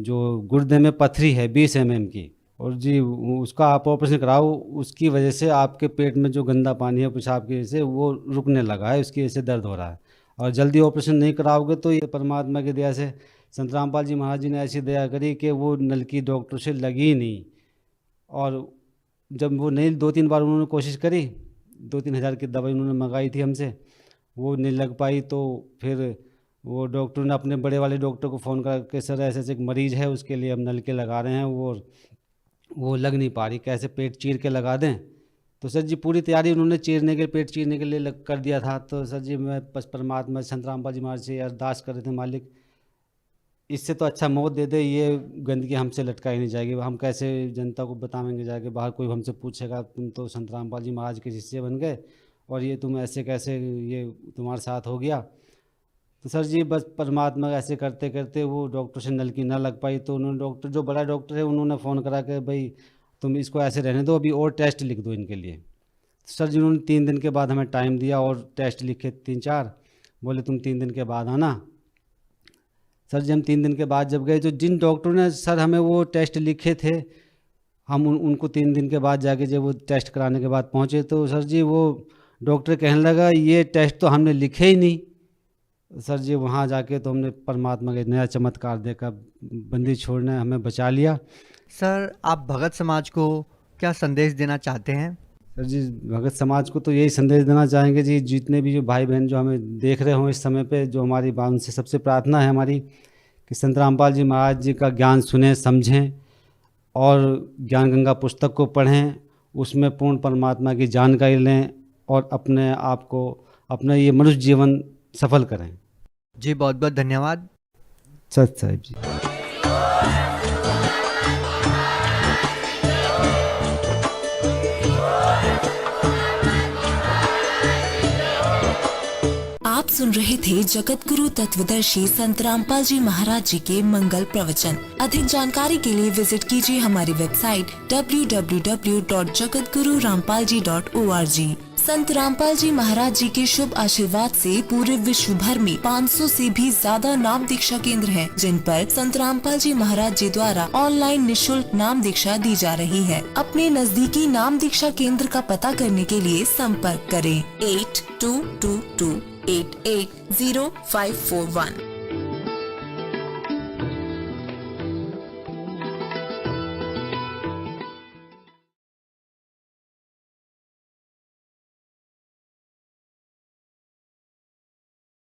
जो गुर्दे में पथरी है 20 mm की, और जी उसका आप ऑपरेशन कराओ, उसकी वजह से आपके पेट में जो गंदा पानी है पेशाब की वजह से वो रुकने लगा है, उसकी वजह से दर्द हो रहा है, और जल्दी ऑपरेशन नहीं कराओगे तो ये परमात्मा की दया से संत रामपाल जी महाराज जी ने ऐसी दया करी कि वो नलकी डॉक्टर से लगी ही नहीं। और जब वो नहीं 2-3 बार उन्होंने कोशिश करी, 2-3 हज़ार की दवाई उन्होंने मंगाई थी हमसे, वो नहीं लग पाई, तो फिर वो डॉक्टर ने अपने बड़े वाले डॉक्टर को फ़ोन करके सर ऐसे ऐसे एक मरीज़ है, उसके लिए हम नलके लगा रहे हैं, वो लग नहीं पा रही, कैसे पेट चीर के लगा दें। तो सर जी पूरी तैयारी उन्होंने चीरने के पेट चीरने के लिए कर दिया था। तो सर जी मैं बस परमात्मा संत रामपाल जी महाराज से अरदास कर रहे थे, मालिक इससे तो अच्छा मौत दे दे, ये गंदगी हमसे लटकाई नहीं जाएगी, हम कैसे जनता को बताएंगे जाके बाहर, कोई हमसे पूछेगा तुम तो संत रामपाल जी महाराज के शिष्य बन गए और ये तुम ऐसे कैसे ये तुम्हारे साथ हो गया। तो सर जी बस परमात्मा ऐसे करते करते वो डॉक्टर से नलकी ना लग पाई, तो उन्होंने डॉक्टर जो बड़ा डॉक्टर है उन्होंने फ़ोन करा के भाई तुम इसको ऐसे रहने दो, अभी और टेस्ट लिख दो इनके लिए। तो सर जी उन्होंने 3 दिन के बाद हमें टाइम दिया और टेस्ट लिखे 3-4, बोले तुम 3 दिन के बाद आना। सर जी हम 3 दिन के बाद जब गए, तो जिन डॉक्टरों ने सर हमें वो टेस्ट लिखे थे, हम उनको 3 दिन के बाद जाके जब वो टेस्ट कराने के बाद पहुँचे, तो सर जी वो डॉक्टर कहने लगा ये टेस्ट तो हमने लिखे ही नहीं। सर जी वहाँ जाके तो हमने परमात्मा का नया चमत्कार देखा, बंदी छोड़ने हमें बचा लिया।
सर आप भगत समाज को क्या संदेश देना चाहते हैं?
सर जी भगत समाज को तो यही संदेश देना चाहेंगे जी, जितने भी जो भाई बहन जो हमें देख रहे हों इस समय पे, जो हमारी उनसे सबसे प्रार्थना है हमारी कि संत रामपाल जी महाराज जी का ज्ञान सुने समझें और ज्ञान गंगा पुस्तक को पढ़ें, उसमें पूर्ण परमात्मा की जानकारी लें और अपने आप को अपना ये मनुष्य जीवन सफल करें।
जी बहुत बहुत धन्यवाद।
सत साहिब जी।
आप सुन रहे थे जगत गुरु तत्वदर्शी संत रामपाल जी महाराज जी के मंगल प्रवचन। अधिक जानकारी के लिए विजिट कीजिए हमारी वेबसाइट www.jagatgururampalji.org। संत रामपाल जी महाराज जी के शुभ आशीर्वाद से पूरे विश्व भर में 500 से भी ज्यादा नाम दीक्षा केंद्र हैं, जिन पर संत रामपाल जी महाराज जी द्वारा ऑनलाइन निशुल्क नाम दीक्षा दी जा रही है। अपने नजदीकी नाम दीक्षा केंद्र का पता करने के लिए संपर्क करें 8222880541।